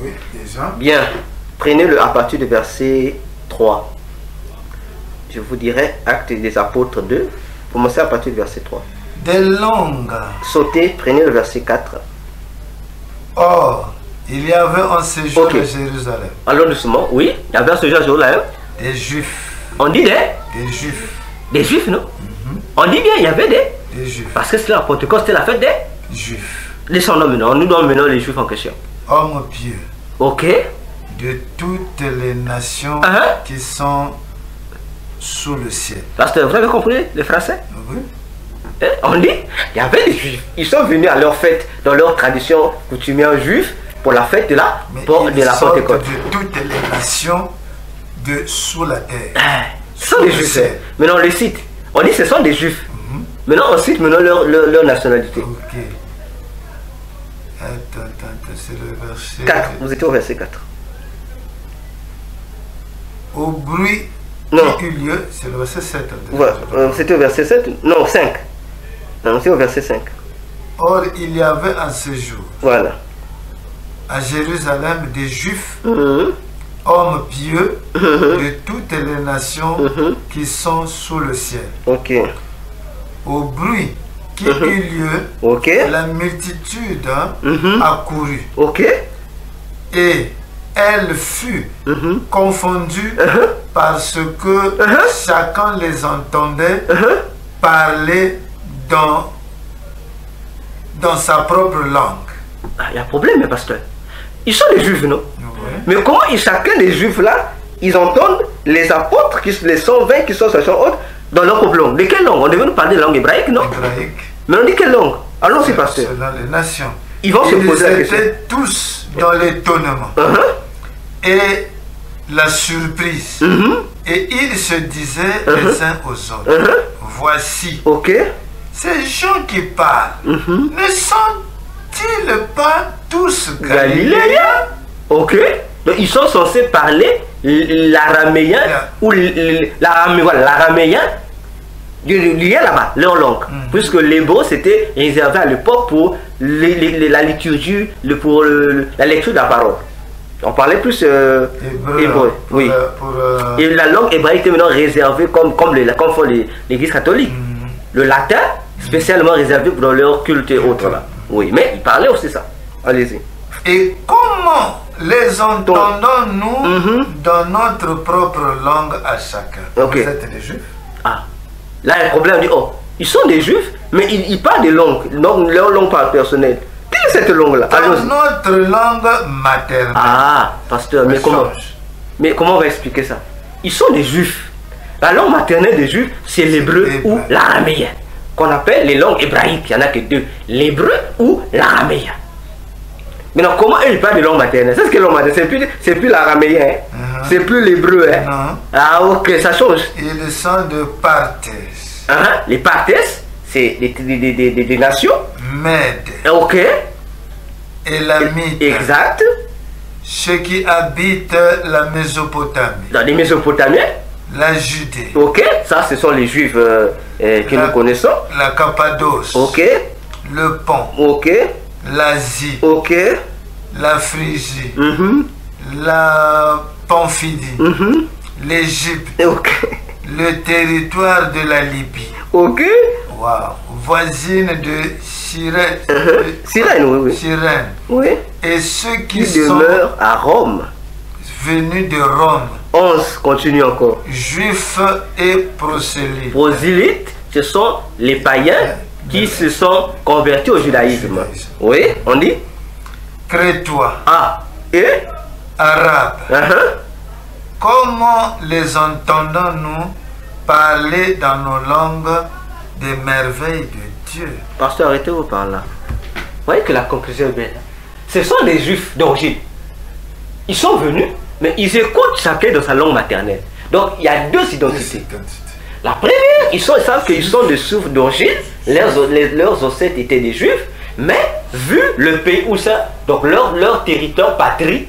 Speaker 3: Oui, déjà.
Speaker 2: Bien. Prenez-le à partir du verset 3. Je vous dirai Acte des Apôtres 2. Commencez à partir du verset 3.
Speaker 3: Des langues.
Speaker 2: Sautez, prenez le verset 4.
Speaker 3: Or, il y avait en séjour
Speaker 2: Ok.
Speaker 3: à Jérusalem
Speaker 2: Allons doucement. Oui, il y avait ce jour-là.
Speaker 3: des Juifs.
Speaker 2: On dit
Speaker 3: Des Juifs.
Speaker 2: des Juifs, non? On dit bien, il y avait
Speaker 3: Des Juifs.
Speaker 2: Parce que c'est la Pentecôte, c'était la fête des...
Speaker 3: Juifs.
Speaker 2: Laissons-nous maintenant, nous donnons maintenant les Juifs en question.
Speaker 3: Hommes pieux
Speaker 2: Ok.
Speaker 3: de toutes les nations
Speaker 2: Uh-huh.
Speaker 3: qui sont sous le ciel.
Speaker 2: Pasteur, vous avez compris les Français?
Speaker 3: Oui.
Speaker 2: Hein? On dit, il y avait des Juifs. Ils sont venus à leur fête, dans leur tradition coutumière juive, pour la fête de la,
Speaker 3: Mais
Speaker 2: de
Speaker 3: ils
Speaker 2: la
Speaker 3: sortent
Speaker 2: Pentecôte.
Speaker 3: de toutes les nations de sous la terre.
Speaker 2: Ce sont des
Speaker 3: Sous le
Speaker 2: Juifs.
Speaker 3: ciel.
Speaker 2: Hein. Maintenant, on les cite. On dit que ce sont des Juifs. Maintenant, on cite maintenant leur nationalité.
Speaker 3: Ok. Attends, c'est le verset.
Speaker 2: 4. Vous étiez au verset 4.
Speaker 3: Au bruit
Speaker 2: Non.
Speaker 3: qui eut lieu, c'est le verset 7.
Speaker 2: Voilà. C'était au verset 7? Non, 5. Non, c'est au verset 5.
Speaker 3: Or, il y avait en ce jour
Speaker 2: Voilà.
Speaker 3: à Jérusalem des Juifs,
Speaker 2: Mhm.
Speaker 3: hommes pieux de toutes les nations qui sont sous le ciel.
Speaker 2: Ok.
Speaker 3: Au bruit qui eut lieu,
Speaker 2: Ok.
Speaker 3: la multitude
Speaker 2: Mhm.
Speaker 3: accourut
Speaker 2: Ok.
Speaker 3: et elle fut
Speaker 2: Mhm.
Speaker 3: confondue
Speaker 2: Uh-huh.
Speaker 3: parce que chacun les entendait
Speaker 2: Uh-huh.
Speaker 3: parler dans sa propre langue.
Speaker 2: Ah, il y a un problème, hein, pasteur. Ils sont des Juifs, non?
Speaker 3: Oui.
Speaker 2: Mais comment chacun des Juifs là, ils entendent les apôtres, les 120 qui sont sur son autre, dans leur propre langue? De quelle langue? On devait nous parler de langue hébraïque, non?
Speaker 3: Hébraïque.
Speaker 2: Mais on dit quelle langue? Allons-y, pasteur.
Speaker 3: Selon les nations.
Speaker 2: Ils vont se poser la
Speaker 3: Ils
Speaker 2: question.
Speaker 3: étaient tous dans l'étonnement
Speaker 2: Uh-huh.
Speaker 3: et la surprise.
Speaker 2: Mhm.
Speaker 3: Et ils se disaient les uns aux autres,
Speaker 2: Uh-huh.
Speaker 3: voici,
Speaker 2: Ok.
Speaker 3: ces gens qui parlent,
Speaker 2: Mhm.
Speaker 3: ne sont-ils pas tous
Speaker 2: Galiléens.
Speaker 3: Galiléens?
Speaker 2: Ok. Donc ils sont censés parler l'araméen
Speaker 3: Yeah.
Speaker 2: ou l'araméen lié là-bas, leur langue. Puisque l'hébreu c'était réservé à l'époque pour la liturgie, pour la lecture de la parole. On parlait plus hébreu. Oui. Et la langue hébraïque est maintenant réservée comme font l'Église catholique. Le latin, spécialement réservé pour leur culte et autres là. Oui, mais ils parlaient aussi ça. Allez-y.
Speaker 3: Et comment les entendons-nous dans notre propre langue à chacun?
Speaker 2: Ok.
Speaker 3: Vous êtes des Juifs?
Speaker 2: Ah, là il y a un problème, on dit, oh, ils sont des Juifs, mais ils parlent des langues, donc leur langue parle personnelle. Quelle est cette langue-là?
Speaker 3: Dans
Speaker 2: Allons-y.
Speaker 3: notre langue maternelle.
Speaker 2: Ah, pasteur, mais
Speaker 3: Change.
Speaker 2: comment on va expliquer ça? Ils sont des Juifs. La langue maternelle des Juifs, c'est l'hébreu
Speaker 3: l'hébreu.
Speaker 2: ou l'araméen, qu'on appelle les langues hébraïques. Il n'y en a que deux, l'hébreu ou l'araméen. Maintenant, comment eux ils parlent de langue maternelle? C'est ce que langue maternelle, c'est plus l'araméen, hein? C'est plus l'hébreu, hein?
Speaker 3: Non.
Speaker 2: Ah, ok, ça change.
Speaker 3: Ils sont de Parthes,
Speaker 2: Hein? Les Parthes, c'est des nations.
Speaker 3: Mèdes,
Speaker 2: Ok.
Speaker 3: Élamites,
Speaker 2: Exact.
Speaker 3: ceux qui habitent la Mésopotamie,
Speaker 2: Dans les Mésopotamiens.
Speaker 3: la Judée,
Speaker 2: Ok. Ça, ce sont les Juifs que nous connaissons.
Speaker 3: la Cappadoce,
Speaker 2: Ok.
Speaker 3: le Pont,
Speaker 2: Ok.
Speaker 3: l'Asie,
Speaker 2: Ok.
Speaker 3: la Phrygie,
Speaker 2: Mhm.
Speaker 3: la Pamphylie,
Speaker 2: Mhm.
Speaker 3: l'Égypte,
Speaker 2: Ok.
Speaker 3: le territoire de la Libye,
Speaker 2: Ok.
Speaker 3: wow, voisine de Cyrène,
Speaker 2: Cyrène, oui, oui.
Speaker 3: Cyrène,
Speaker 2: Oui.
Speaker 3: et ceux qui
Speaker 2: Qui
Speaker 3: sont
Speaker 2: demeure à Rome.
Speaker 3: venus de Rome,
Speaker 2: 11. Continue encore.
Speaker 3: juifs et prosélytes.
Speaker 2: Prosélytes, ce sont les païens qui se sont convertis au judaïsme. Oui, on dit.
Speaker 3: Crétois,
Speaker 2: Ah. Et.
Speaker 3: arabes,
Speaker 2: Uh-huh.
Speaker 3: comment les entendons-nous parler dans nos langues des merveilles de Dieu?
Speaker 2: Pasteur, arrêtez-vous par là. Vous voyez que la conclusion est belle. Ce sont les Juifs d'origine. Ils sont venus Mais ils écoutent chacun dans sa langue maternelle. Donc il y a deux identités. La première, ils savent qu'ils sont des souffres d'origine, leurs ancêtres étaient des juifs, mais vu le pays où ça, donc leur territoire, patrie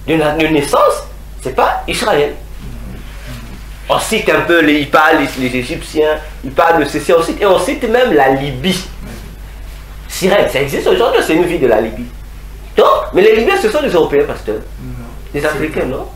Speaker 2: de naissance, c'est pas Israël. On cite un peu, ils parlent les Égyptiens, ils parlent de ceci, et on cite même la Libye. Cyrène, ça existe aujourd'hui, c'est une ville de la Libye. Donc, mais les Libyens, ce sont des Européens, pasteur. Des Africains, non?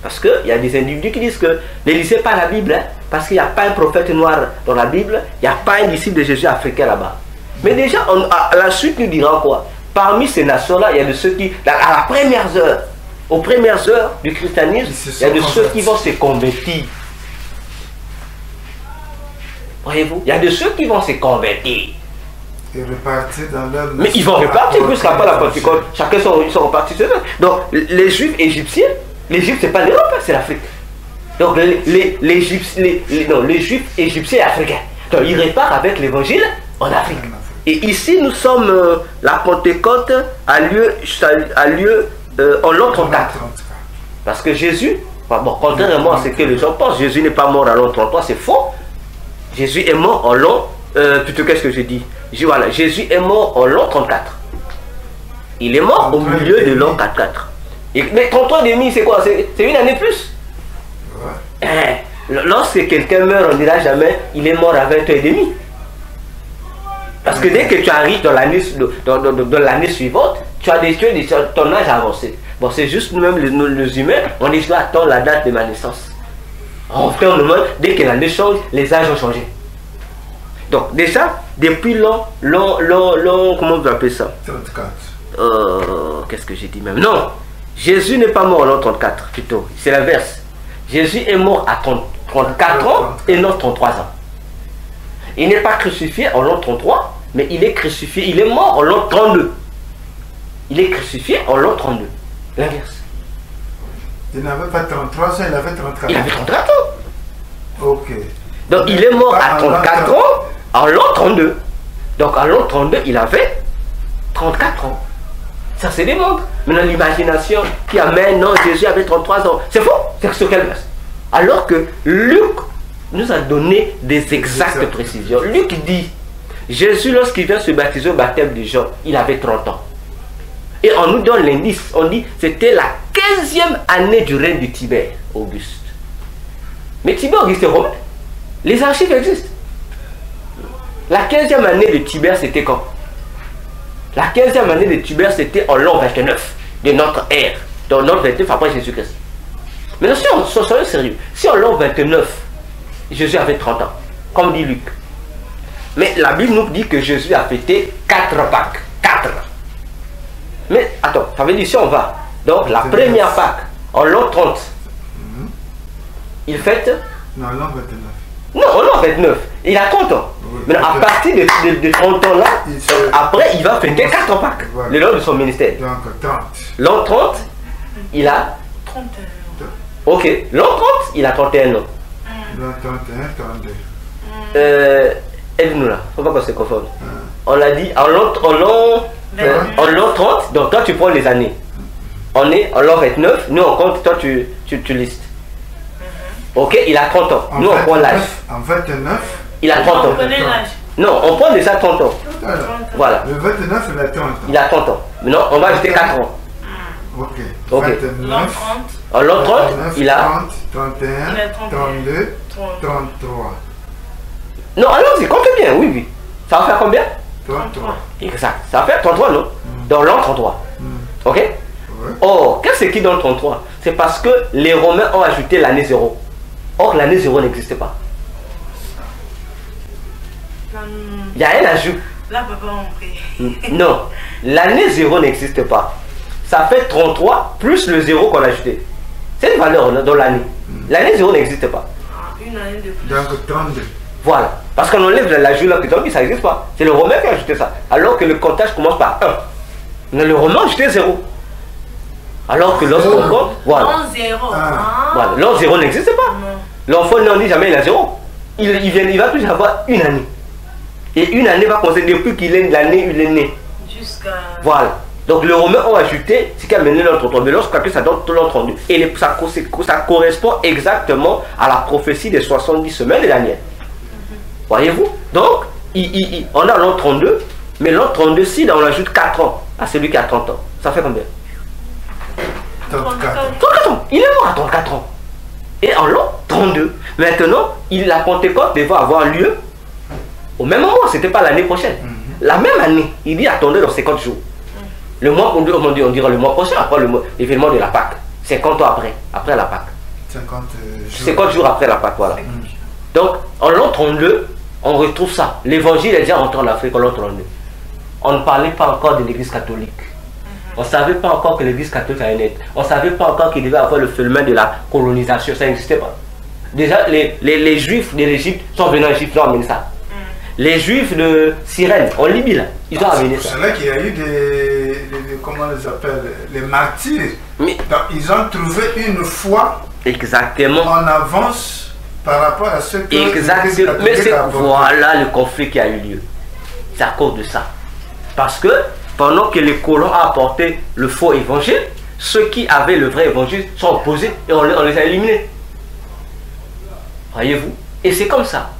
Speaker 2: Parce qu'il y a des individus qui disent que ne lisez pas la Bible, hein, parce qu'il n'y a pas un prophète noir dans la Bible, il n'y a pas un disciple de Jésus africain là-bas. Mais déjà, à la suite, nous dirons quoi? Parmi ces nations-là, il y a de ceux qui, à la première heure, aux premières heures du christianisme, il y a de ceux qui vont se convertir. Voyez-vous? Il y a de ceux qui vont se convertir.
Speaker 3: Et repartir dans leur...
Speaker 2: Mais ils vont repartir puisqu'après la Pentecôte, chacun sont repartis sur eux. Donc, les Juifs égyptiens, l'Égypte, c'est pas l'Europe, c'est l'Afrique. Donc, les Juifs égyptiens et africains. Donc, ils repartent avec l'évangile en Afrique. Et ici, nous sommes, la Pentecôte a lieu en l'an 34. Parce que Jésus, bon, contrairement à ce que les gens pensent, Jésus n'est pas mort à l'an 33, c'est faux. Jésus est mort en l'an, plutôt qu'est-ce que je dis? Voilà, Jésus est mort en l'an 34. Il est mort au milieu de l'an 44. Mais 33 demi, c'est quoi? C'est une année plus. Lorsque quelqu'un meurt, on ne dira jamais il est mort à 20 ans et demi. Parce que dès que tu arrives dans l'année suivante, tu as ton âge avancé. Bon, c'est juste nous-mêmes, les humains, on dit je dois attendre la date de ma naissance. En fait, dès que l'année change, les âges ont changé. Donc, déjà, depuis l'an, comment vous appelez ça?
Speaker 3: 34.
Speaker 2: Qu'est-ce que j'ai dit même? Non, Jésus n'est pas mort en l'an 34, plutôt. C'est l'inverse. Jésus est mort à 34 ans et non 33 ans. Il n'est pas crucifié en l'an 33, mais il est crucifié, il est mort en l'an 32. Il est crucifié en l'an 32. L'inverse.
Speaker 3: Il n'avait pas 33 ans, il avait 34 ans.
Speaker 2: Il avait 34 ans.
Speaker 3: Ok.
Speaker 2: Donc il est mort à 34 ans en l'an 32. Donc en l'an 32, il avait 34 ans. Ça se démontre. Maintenant l'imagination qui amène, non, Jésus avait 33 ans. C'est faux. C'est sur quelle base? Alors que Luc nous a donné des exactes précisions. Luc dit, Jésus lorsqu'il vient se baptiser au baptême de Jean, il avait 30 ans. Et on nous donne l'indice, on dit c'était la 15e année du règne de Tibère, Auguste. Mais Tibère, Auguste est romain. Les archives existent. La 15e année de Tibère, c'était quand? La 15e année de Tibère, c'était en l'an 29 de notre ère. Donc l'an 29 après Jésus-Christ. Maintenant, si on soit sérieux, si en l'an 29, Jésus avait 30 ans, comme dit Luc. Mais la Bible nous dit que Jésus a fêté 4 Pâques. 4. Mais attends, ça veut dire si on va. Donc la première Pâque, en l'an 30, il fête.
Speaker 3: Non, l'an 29.
Speaker 2: Non, en l'an 29. Il a 30 ans. Oui, mais à partir de 30 ans là, après il va fêter 4 Pâques. Voilà. Le long de son ministère.
Speaker 3: Donc 30.
Speaker 2: L'an 30, il a
Speaker 4: 31 ans.
Speaker 2: Ok, l'an 30, il a 31 ans.
Speaker 3: L'an 31, 32.
Speaker 2: Aide-nous là, faut pas qu'on se confonde. On l'a dit en l'an 30, donc toi tu prends les années. On est en l'an 29, nous on compte, toi tu listes. Ok, il a 30 ans. Nous on prend l'âge.
Speaker 3: En 29,
Speaker 2: il a 30 ans.
Speaker 4: On connaît l'âge.
Speaker 2: Non, on prend déjà 30 ans. Voilà.
Speaker 3: Le 29, il a 30 ans.
Speaker 2: Il a 30 ans. Maintenant, on va ajouter 4 ans.
Speaker 3: Ok.
Speaker 2: Ok.
Speaker 3: 29.
Speaker 2: En l'an 30, il a
Speaker 3: 30, 31, 32, 33.
Speaker 2: Non, allons-y, compte bien, oui, oui. Ça va faire combien?
Speaker 3: 33.
Speaker 2: Exact. Ça va faire 33, non? Dans l'an 33. Ok?
Speaker 3: Ouais.
Speaker 2: Or, qu'est-ce qui donne 33? C'est parce que les Romains ont ajouté l'année 0. Or, l'année 0 n'existe pas. Il y a un ajout.
Speaker 4: Là, papa, on prie.
Speaker 2: Non, l'année 0 n'existe pas. Ça fait 33 plus le 0 qu'on a ajouté. C'est une valeur dans l'année. L'année 0 n'existe pas.
Speaker 4: Une année de plus.
Speaker 3: Donc 32.
Speaker 2: Voilà. Parce qu'on enlève l'ajout là, que ça n'existe pas. C'est le Romain qui a ajouté ça. Alors que le comptage commence par 1. Mais le Romain a ajouté 0. Alors que lorsqu'on compte, voilà.
Speaker 4: L'an 0.
Speaker 2: Voilà. L'an 0 n'existe pas. L'enfant ne dit jamais il a 0. Il va toujours avoir une année. Et une année va commencer depuis qu'il est l'année où il est né.
Speaker 4: Jusqu'à.
Speaker 2: Voilà. Donc les Romains ont ajouté ce qui a mené l'an 33. Mais lorsqu'on ça donne l'an 32. Et ça correspond exactement à la prophétie des 70 semaines de Daniel. Voyez-vous? Donc, on a l'an 32. Mais l'an 32, si on ajoute 4 ans à celui qui a 30 ans, ça fait combien? 34 ans. Il est mort à 34 ans. Et en l'an 32. Maintenant, la Pentecôte devait avoir lieu au même moment. Ce n'était pas l'année prochaine. La même année. Il dit attendez dans 50 jours. Le mois, on dira le mois prochain, après l'événement de la Pâque. 50 ans après la Pâque. 50 jours après la Pâque, voilà. Donc, en l'an 32, on retrouve ça. L'évangile est déjà rentré en Afrique en l'an 32. On ne parlait pas encore de l'église catholique. On ne savait pas encore que l'église catholique allait naître. On ne savait pas encore qu'il devait avoir le phénomène de la colonisation. Ça n'existait pas. Déjà, les juifs de l'Égypte sont venus en Égypte, ils ont amené ça. Les juifs de Cyrène, en Libye, là, ils ont amené ça.
Speaker 3: C'est là qu'il y a eu comment on les appelle, les martyrs. Donc, ils ont trouvé une foi
Speaker 2: exactement
Speaker 3: en avance par rapport à ce que
Speaker 2: exactement. Mais c'est voilà le conflit qui a eu lieu. C'est à cause de ça. Parce que pendant que les colons ont apporté le faux évangile, ceux qui avaient le vrai évangile sont opposés et on les a éliminés. Voyez-vous? Et c'est comme ça.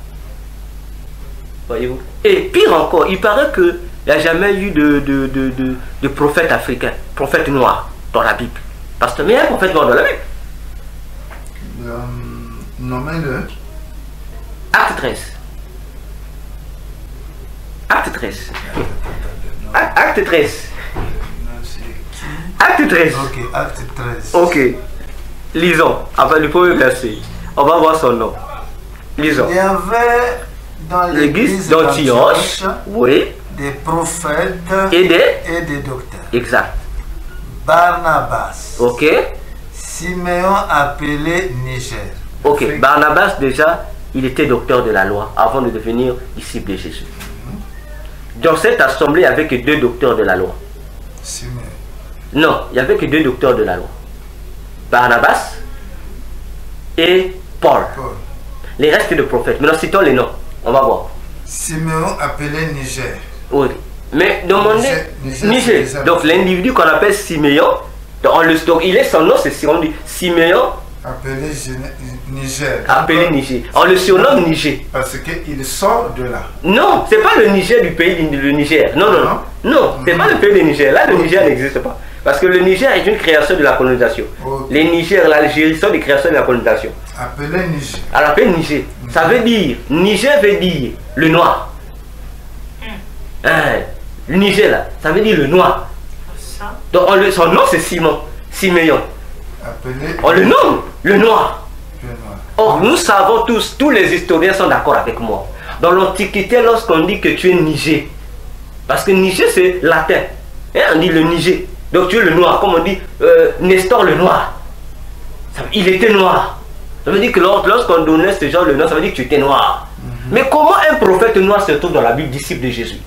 Speaker 2: Voyez-vous? Et pire encore, il paraît qu'il n'y a jamais eu de prophète africain, prophète noir dans la Bible. Parce que mais il y a un prophète noir dans la Bible.
Speaker 3: Nommez-le.
Speaker 2: Acte 13. Acte 13. Acte 13. Acte 13.
Speaker 3: Ok, acte 13.
Speaker 2: Ok. Lisons. Après le premier verset. On va voir son nom. Lisons.
Speaker 3: Il y avait dans l'église
Speaker 2: d'Antioche, oui,
Speaker 3: des prophètes
Speaker 2: et des
Speaker 3: docteurs.
Speaker 2: Exact.
Speaker 3: Barnabas.
Speaker 2: Ok.
Speaker 3: Siméon appelé Niger.
Speaker 2: Ok. Barnabas déjà, il était docteur de la loi avant de devenir disciple de Jésus. Dans cette assemblée, il n'y avait que 2 docteurs de la loi.
Speaker 3: Siméon.
Speaker 2: Non, il n'y avait que 2 docteurs de la loi. Barnabas et Paul. Les restes de prophètes. Maintenant, citons les noms. On va voir.
Speaker 3: Siméon appelé Niger.
Speaker 2: Oui. Mais demandez Niger. Donc l'individu qu'on appelle Siméon, donc il est son nom, c'est Siméon.
Speaker 3: Appelé Niger.
Speaker 2: Appelé Niger. On le surnomme Niger.
Speaker 3: Parce qu'il sort de là.
Speaker 2: Non, c'est pas le Niger du pays du Niger. Non, non, non. Non, c'est pas le pays du Niger. Là, le Niger n'existe pas. Parce que le Niger est une création de la colonisation. Les Niger, l'Algérie sont des créations de la colonisation.
Speaker 3: Appelé Niger.
Speaker 2: Alors, appelé Niger. Ça veut dire, Niger veut dire le noir. Le Niger là, ça veut dire le noir. Donc son nom c'est Simon, Siméon. On le nomme le noir. Or nous savons tous les historiens sont d'accord avec moi. Dans l'Antiquité, lorsqu'on dit que tu es Niger, parce que Niger c'est latin, on dit le Niger. Donc tu es le noir, comme on dit Nestor le noir. Il était noir. Ça veut dire que lorsqu'on donnait ce genre de nom, ça veut dire que tu étais noir. Mais comment un prophète noir se trouve dans la Bible, disciple de Jésus?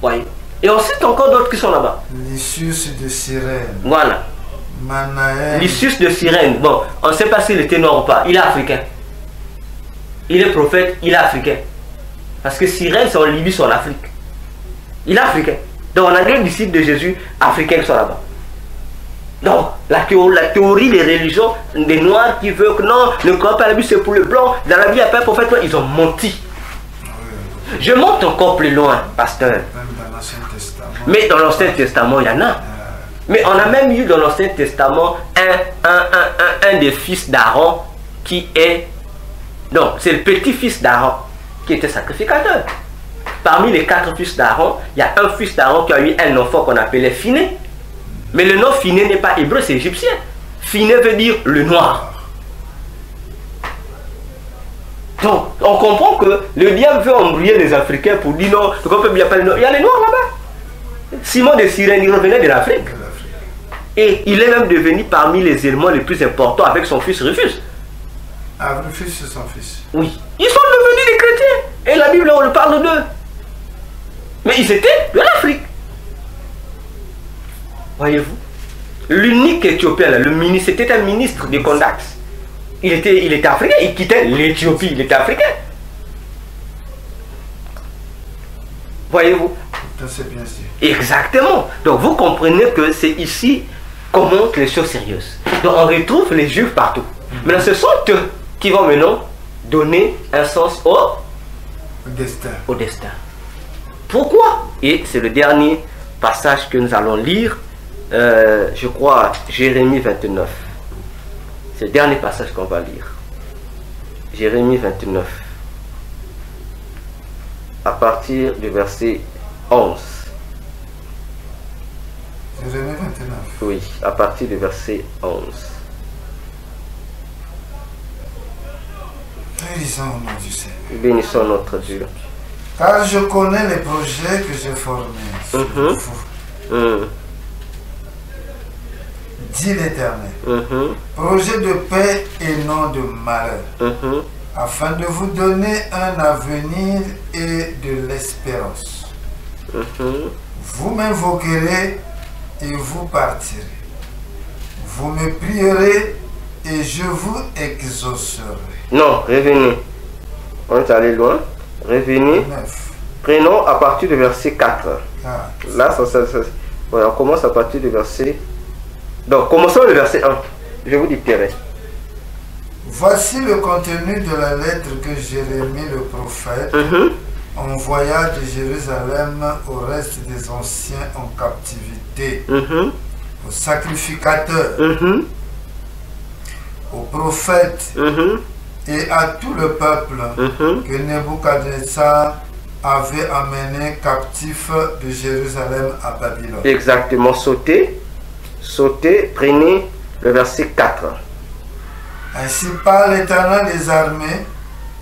Speaker 2: Voyez. Et ensuite encore d'autres qui sont là-bas.
Speaker 3: Lysius de Cyrène.
Speaker 2: Voilà.
Speaker 3: Manaël.
Speaker 2: Lysius de Cyrène. Bon, on ne sait pas s'il était noir ou pas. Il est africain. Il est prophète, il est africain. Parce que Cyrène, c'est en Libye, c'est en Afrique. Il est africain. Donc on a des disciples de Jésus africains qui sont là-bas. Donc, la théorie des religions, des noirs qui veulent que non, ne crois pas à la Bible, c'est pour le blanc. Dans la Bible, il n'y a pas un prophète, ils ont menti. Je monte encore plus loin, pasteur. Mais dans l'Ancien Testament, il y en a. Mais on a même eu dans l'Ancien Testament un des fils d'Aaron qui est... Non, c'est le petit-fils d'Aaron qui était sacrificateur. Parmi les 4 fils d'Aaron, il y a un fils d'Aaron qui a eu un enfant qu'on appelait Phiné. Mais le nom Phiné n'est pas hébreu, c'est égyptien. Phiné veut dire le noir. Donc, on comprend que le diable veut embrouiller les Africains pour dire non, on peut bien pas le noir. Il y a les noirs là-bas. Simon de Cyrène, il revenait de l'Afrique. Et il est même devenu parmi les éléments les plus importants avec son fils Rufus.
Speaker 3: Ah, Rufus, c'est son fils.
Speaker 2: Oui. Ils sont devenus des chrétiens. Et la Bible, on le parle d'eux. Mais ils étaient de l'Afrique. Voyez-vous. L'unique Éthiopien, là, le ministre, c'était un ministre de Condax. Il était africain, il quittait l'Éthiopie, il était africain. Voyez-vous?
Speaker 3: C'est bien sûr.
Speaker 2: Exactement. Donc vous comprenez que c'est ici qu'on montre les choses sérieuses. Donc on retrouve les Juifs partout. Mais ce sont eux qui vont maintenant donner un sens au destin. Pourquoi? Et c'est le dernier passage que nous allons lire, je crois, Jérémie 29. C'est le dernier passage qu'on va lire. Jérémie 29. À partir du verset 11.
Speaker 3: Jérémie 29.
Speaker 2: Oui, à partir du verset 11.
Speaker 3: Bénissons au nom du Seigneur.
Speaker 2: Bénissons notre Dieu.
Speaker 3: Car je connais les projets que j'ai formés sur vous, dit l'Éternel. Projet de paix et non de malheur, afin de vous donner un avenir et de l'espérance. Vous m'invoquerez et vous partirez. Vous me prierez et je vous exaucerai.
Speaker 2: Non, revenez. On est allé loin. Revenez.
Speaker 3: 9.
Speaker 2: Prenons à partir du verset 4.
Speaker 3: Ah,
Speaker 2: Là, ouais, on commence à partir du verset... Donc, commençons le verset 1. Je vous dicterai.
Speaker 3: voici le contenu de la lettre que Jérémie le prophète envoya de Jérusalem au reste des anciens en captivité, aux sacrificateurs, aux prophètes et à tout le peuple que Nebuchadnezzar avait amené captif de Jérusalem à Babylone.
Speaker 2: Exactement, sautez, prenez le verset 4.
Speaker 3: Ainsi parle l'Éternel des armées,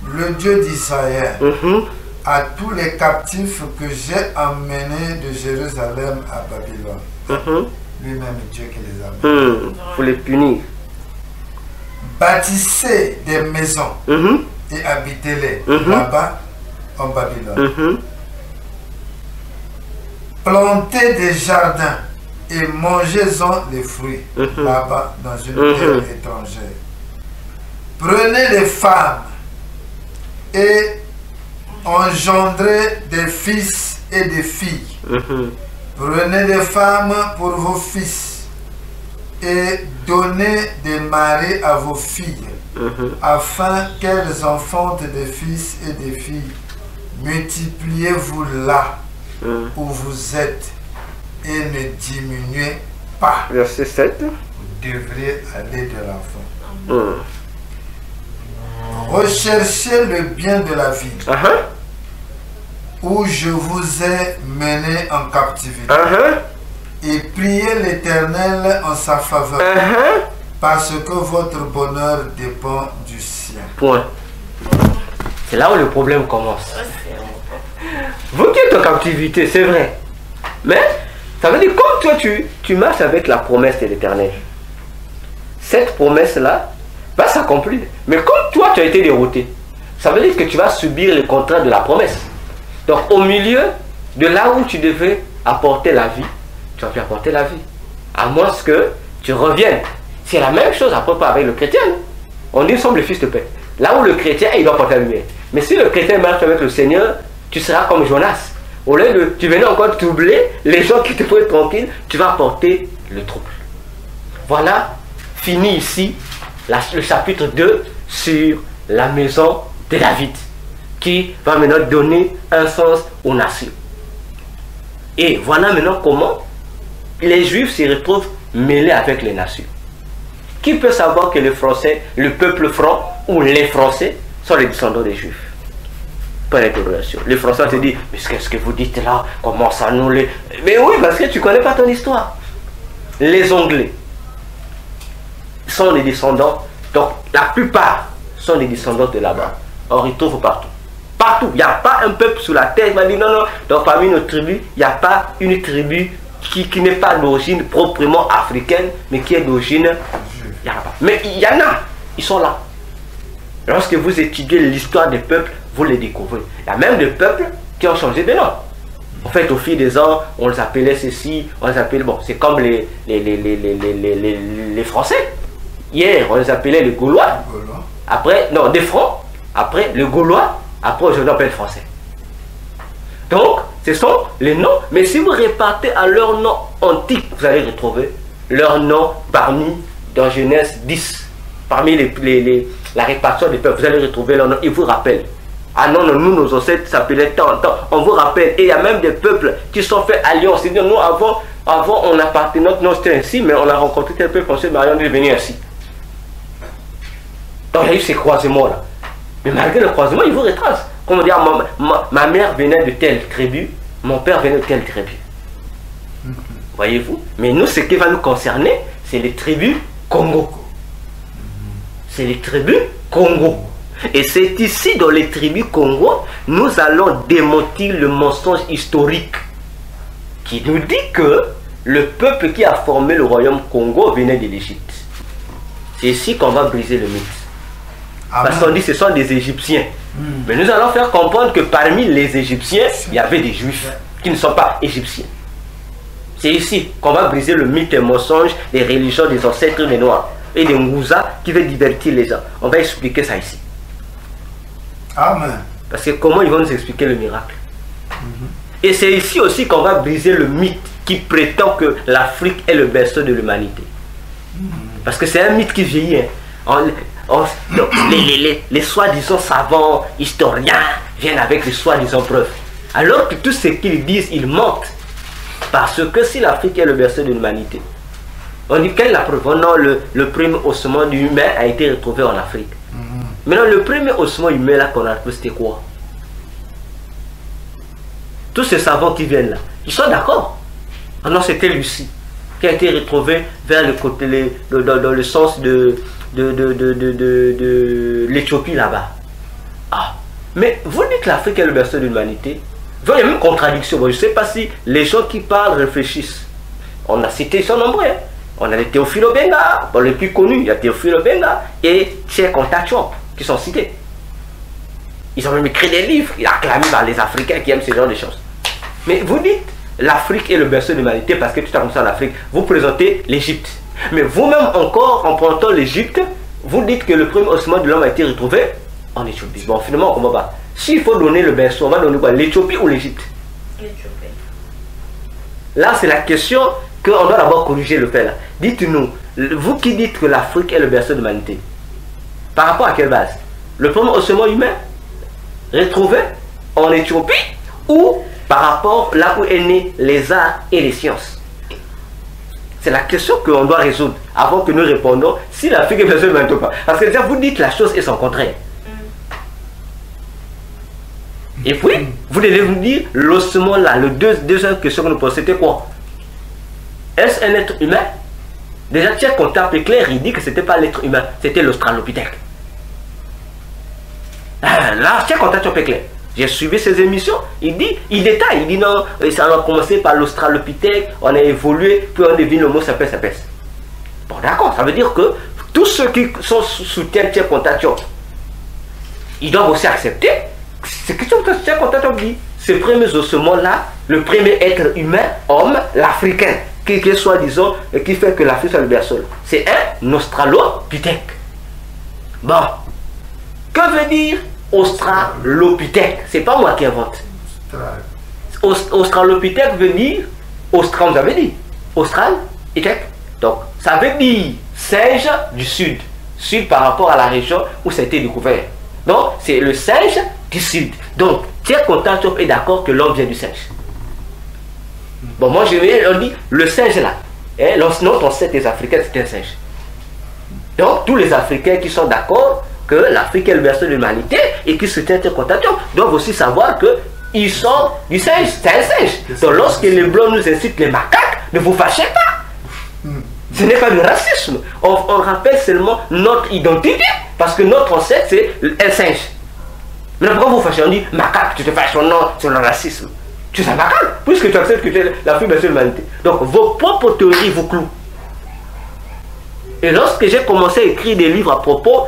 Speaker 3: le Dieu d'Israël, à tous les captifs que j'ai amenés de Jérusalem à Babylone. Lui-même Dieu qui les amène.
Speaker 2: Pour les punir.
Speaker 3: Bâtissez des maisons et habitez-les là-bas en Babylone. Plantez des jardins et mangez-en les fruits là-bas dans une terre étrangère. Prenez les femmes et engendrez des fils et des filles. Prenez des femmes pour vos fils et donnez des maris à vos filles, afin qu'elles enfantent des fils et des filles. Multipliez-vous là où vous êtes et ne diminuez pas.
Speaker 2: Verset 7.
Speaker 3: Vous devrez aller de l'avant. Recherchez le bien de la vie où je vous ai mené en captivité et priez l'Éternel en sa faveur parce que votre bonheur dépend du sien.
Speaker 2: Point. C'est là où le problème commence. Vous qui êtes en captivité, c'est vrai. Mais ça veut dire comme toi tu marches avec la promesse de l'Éternel. Cette promesse-là va s'accomplir. Mais comme toi tu as été dérouté, ça veut dire que tu vas subir le contrat de la promesse. Donc au milieu de là où tu devais apporter la vie, tu vas plus apporter la vie. À moins que tu reviennes. C'est la même chose après pas avec le chrétien. On dit nous sommes les fils de paix. Là où le chrétien, il doit porter la lumière. Mais si le chrétien marche avec le Seigneur, tu seras comme Jonas. Au lieu de, tu venais encore troubler les gens qui te pouvaient tranquilles, tu vas apporter le trouble. Voilà, fini ici le chapitre 2 sur la maison de David, qui va maintenant donner un sens aux nations. Et voilà maintenant comment les Juifs se retrouvent mêlés avec les nations. Qui peut savoir que les Français, le peuple franc ou les Français sont les descendants des Juifs? Pas d'interrogation. Les Français te disent, mais qu'est-ce que vous dites là? Comment ça nous les... Mais oui, parce que tu ne connais pas ton histoire. Les Anglais sont les descendants, donc la plupart sont les descendants de là-bas. On retrouve partout. Partout. Il n'y a pas un peuple sur la terre qui va dire non, non. Donc parmi nos tribus, il n'y a pas une tribu qui n'est pas d'origine proprement africaine, mais qui est d'origine... Il y en a pas. Mais il y en a. Ils sont là. Lorsque vous étudiez l'histoire des peuples, vous les découvrez. Il y a même des peuples qui ont changé de nom. En fait, au fil des ans, on les appelait ceci, on les appelait... Bon, c'est comme les Français. Hier, on les appelait les Gaulois. Après, non, des Francs. Après, le Gaulois. Après, aujourd'hui, on appelle Français. Donc, Ce sont les noms, mais si vous répartez à leur nom antique, vous allez retrouver leur nom parmi, dans Genèse 10, parmi la répartition des peuples, vous allez retrouver leur nom, ils vous rappellent. Ah non, non, nous, nos ancêtres s'appelaient tant, tant, on vous rappelle, et il y a même des peuples qui sont fait alliance, c'est-à-dire nous, avant on appartenait, notre nom c'était ainsi, mais on a rencontré tel peuple, on s'est marié, on est devenu ainsi. Donc il y a eu ces croisements-là. Mais malgré le croisement, ils vous retracent. Comme on dit, ma mère venait de telle tribu, mon père venait de telle tribu. Voyez-vous? Mais nous, ce qui va nous concerner, c'est les tribus Congo. C'est les tribus Congo. Et c'est ici, dans les tribus Congo, nous allons démentir le mensonge historique qui nous dit que le peuple qui a formé le royaume Congo venait de l'Égypte. C'est ici qu'on va briser le mythe. Parce qu'on dit que ce sont des Égyptiens. Mais nous allons faire comprendre que parmi les Égyptiens, il y avait des Juifs qui ne sont pas Égyptiens. C'est ici qu'on va briser le mythe et mensonge des religions des ancêtres des Noirs et des Ngouza qui veulent divertir les gens. On va expliquer ça ici.
Speaker 3: Amen.
Speaker 2: Parce que comment ils vont nous expliquer le miracle? Et c'est ici aussi qu'on va briser le mythe qui prétend que l'Afrique est le berceau de l'humanité. Parce que c'est un mythe qui vieillit. Les soi-disant savants, historiens, viennent avec les soi-disant preuves. Alors que tout ce qu'ils disent, ils mentent. Parce que si l'Afrique est le berceau de l'humanité, on dit quelle est la preuve? Non, le premier ossement humain a été retrouvé en Afrique. Maintenant, le premier ossement humain là qu'on a retrouvé, c'était quoi? Tous ces savants qui viennent là, ils sont d'accord. Ah non, c'était Lucie, qui a été retrouvée vers le côté, dans le sens de l'Éthiopie là-bas. Ah, mais vous dites que l'Afrique est le berceau de l'humanité. Il y a même une contradiction. Bon, je ne sais pas si les gens qui parlent réfléchissent. On a cité, ils sont nombreux. Hein. On a les Théophile Obenga, bon, les plus connus, il y a Théophile Obenga et Cheikh Anta Diop qui sont cités. Ils ont même écrit des livres, acclamés par les Africains qui aiment ce genre de choses. Mais vous dites l'Afrique est le berceau de l'humanité parce que tout a commencé en Afrique. Vous présentez l'Égypte. Mais vous-même encore, en prenant l'Égypte, vous dites que le premier ossement de l'homme a été retrouvé en Éthiopie. Bon, finalement, on va pas. S'il faut donner le berceau, on va donner quoi? L'Éthiopie ou l'Égypte?
Speaker 4: L'Éthiopie.
Speaker 2: Là, c'est la question qu'on doit d'abord corriger le fait là. Dites-nous, vous qui dites que l'Afrique est le berceau de l'humanité, par rapport à quelle base? Le premier ossement humain retrouvé en Éthiopie ou par rapport là où est né les arts et les sciences? C'est la question qu'on doit résoudre avant que nous répondons si l'Afrique est le berceau de l'humanité ou pas. Parce que déjà, vous dites la chose et son contraire. Et puis, vous devez vous dire, l'ossement là, le deuxième question que nous posons, c'était quoi? Est-ce un être humain? Déjà, Cheikh Anta Diop clair, il dit que c'était pas l'être humain, c'était l'Australopithèque. Là, Cheikh Anta Diop clair. J'ai suivi ses émissions, il détaille, il dit non, ça a commencé par l'Australopithèque, on a évolué, puis on devine le mot sapiens sapiens. Bon, d'accord, ça veut dire que tous ceux qui soutiennent Cheikh Anta Diop, ils doivent aussi accepter. C'est que Cheikh Anta Diop dit, ces premiers ossements-là, le premier être humain, homme, l'Africain, qui est soi-disant, qui fait que l'Afrique soit le berceau. C'est un Australopithèque. Bon, que veut dire Australopithèque? C'est pas moi qui invente. Australopithèque veut dire, Austral, vous avez dit, Australopithèque. Donc, ça veut dire singe du sud. Sud par rapport à la région où ça a été découvert. Donc, c'est le singe du sud. Donc, Cheikh Anta Diop est d'accord que l'homme vient du singe. Bon, moi, on dit, le singe là, hein, notre ancêtre des Africains, c'était un singe. Donc, tous les Africains qui sont d'accord que l'Afrique est le berceau de l'humanité et qui soutiennent Cheikh Anta Diop doivent aussi savoir qu'ils sont du singe. C'est un singe. Donc, lorsque les Blancs nous incitent les macaques, ne vous fâchez pas. Ce n'est pas du racisme. On rappelle seulement notre identité parce que notre ancêtre, c'est un singe. Mais pourquoi vous fâchez? On dit macaque, tu te fâches, non, c'est le racisme. Tu es un macaque, puisque tu acceptes que tu es l'Afrique de l'humanité. Donc vos propres théories vous clouent. Et lorsque j'ai commencé à écrire des livres à propos,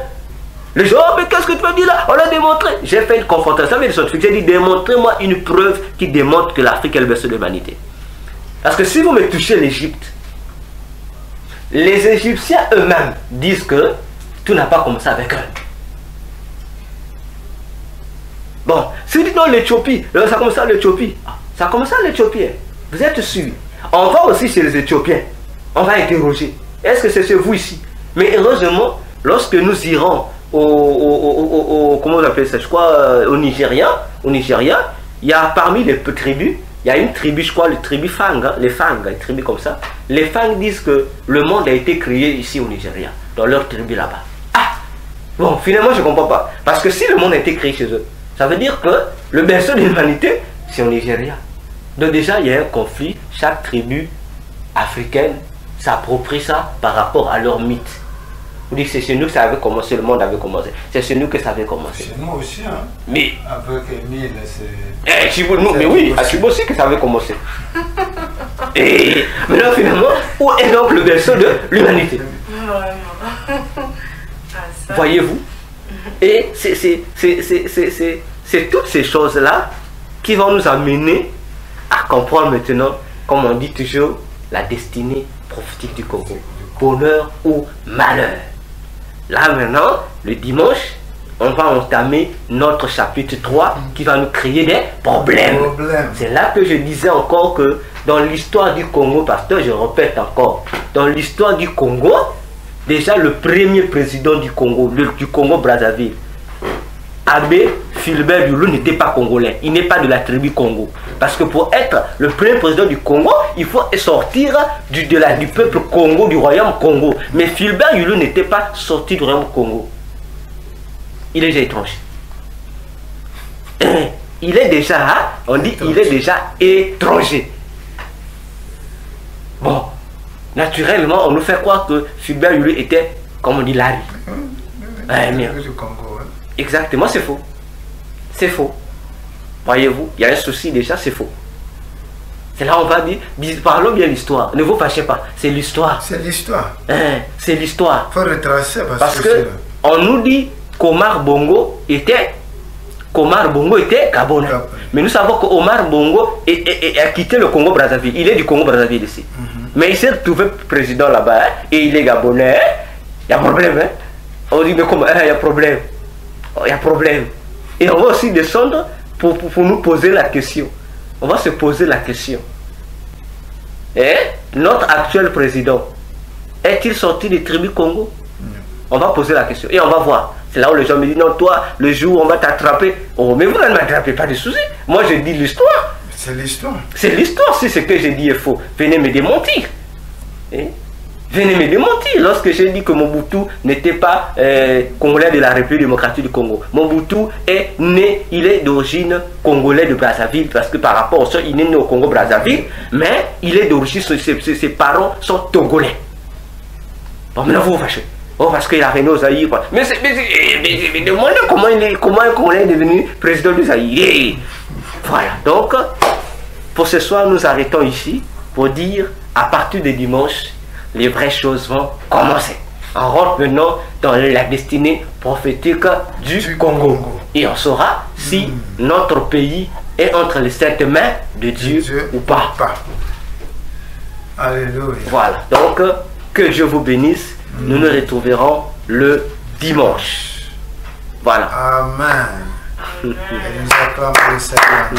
Speaker 2: les gens, oh, mais qu'est-ce que tu veux dire là? On l'a démontré. J'ai fait une confrontation avec les scientifiques. J'ai dit, démontrez-moi une preuve qui démontre que l'Afrique est le berceau de l'humanité. Parce que si vous me touchez l'Égypte, les Égyptiens eux-mêmes disent que tout n'a pas commencé avec eux. Bon, si vous dites non, l'Éthiopie, ça commence à l'Éthiopie. Ça a commencé à l'Éthiopien. Vous êtes sûr? On va aussi chez les Éthiopiens. On va interroger. Est-ce que c'est chez vous ici? Mais heureusement, lorsque nous irons comment on appelle ça? Je crois au Nigeria, il y a parmi les tribus, il y a une tribu, je crois, les tribus Fang, hein, les Fang, les tribus comme ça. Les Fang disent que le monde a été créé ici au Nigeria, dans leur tribu là-bas. Ah! Bon, finalement, je ne comprends pas. Parce que si le monde a été créé chez eux, ça veut dire que le berceau de l'humanité, c'est au Nigeria. Donc déjà, il y a un conflit. Chaque tribu africaine s'approprie ça par rapport à leur mythe. Vous dites que c'est chez nous que ça avait commencé, le monde avait commencé. C'est chez nous que ça avait commencé.
Speaker 3: Chez nous aussi, hein.
Speaker 2: Mais...
Speaker 3: Avec Émile, c'est...
Speaker 2: mais oui, à Chibo aussi que ça avait commencé. Et maintenant, finalement, où est donc le berceau de l'humanité? Voyez-vous? Et c'est toutes ces choses-là qui vont nous amener à comprendre maintenant, comme on dit toujours, la destinée prophétique du Congo. Bonheur ou malheur. Là maintenant, le dimanche, on va entamer notre chapitre 3 qui va nous créer des problèmes. C'est là que je disais encore que dans l'histoire du Congo, pasteur, je répète encore, dans l'histoire du Congo, déjà le premier président du Congo, du Congo-Brazzaville, Abbé Philbert Yulu n'était pas congolais, il n'est pas de la tribu Congo. Parce que pour être le premier président du Congo, il faut sortir du peuple Congo, du royaume Congo. Mais Philbert Yulu n'était pas sorti du royaume Congo. Il est déjà étranger. Il est déjà, on dit, il est déjà étranger. Bon, naturellement, on nous fait croire que Philbert Yulu était, comme on dit, Larry. Exactement, c'est faux. C'est faux. Voyez-vous, il y a un souci déjà, c'est faux. C'est là où on va dire, parlons bien l'histoire. Ne vous fâchez pas, c'est l'histoire.
Speaker 3: C'est l'histoire.
Speaker 2: C'est l'histoire.
Speaker 3: Il faut retracer
Speaker 2: parce que on nous dit qu'Omar Bongo était Gabonais. Mais nous savons qu'Omar Bongo a quitté le Congo-Brazzaville. Il est du Congo-Brazzaville ici. Mais il s'est retrouvé président là-bas et il est Gabonais. Il y a problème. Hein? On dit, mais comment? Il y a problème. Il y a problème. Et on va aussi descendre pour nous poser la question. On va se poser la question. Et notre actuel président, est-il sorti des tribus Congo? On va poser la question. Et on va voir. C'est là où les gens me disent, non, toi, le jour où on va t'attraper. Oh, mais vous ne m'attrapez pas de soucis. Moi, je dis l'histoire.
Speaker 3: C'est l'histoire.
Speaker 2: C'est l'histoire. Si ce que j'ai dit est faux, venez me démentir. Venez me démentir lorsque j'ai dit que Mobutu n'était pas congolais de la République démocratique du Congo. Mobutu est né, il est d'origine congolais de Brazzaville parce que par rapport au sol, il est né au Congo-Brazzaville, mais il est d'origine, ses parents sont togolais. Bon, maintenant vous vous fâchez. Oh, parce qu'il a régné au Zaïre. Mais demandez comment un Congolais est devenu président du Zaïre. Voilà, donc pour ce soir, nous arrêtons ici pour dire à partir de dimanche, les vraies choses vont commencer. On rentre maintenant dans la destinée prophétique du Congo. Et on saura si notre pays est entre les saintes mains de Dieu ou pas.
Speaker 3: Alléluia. Voilà.
Speaker 2: Donc, que Dieu vous bénisse. Nous nous retrouverons le dimanche. Voilà.
Speaker 3: Amen. Et nous acclamons le Seigneur.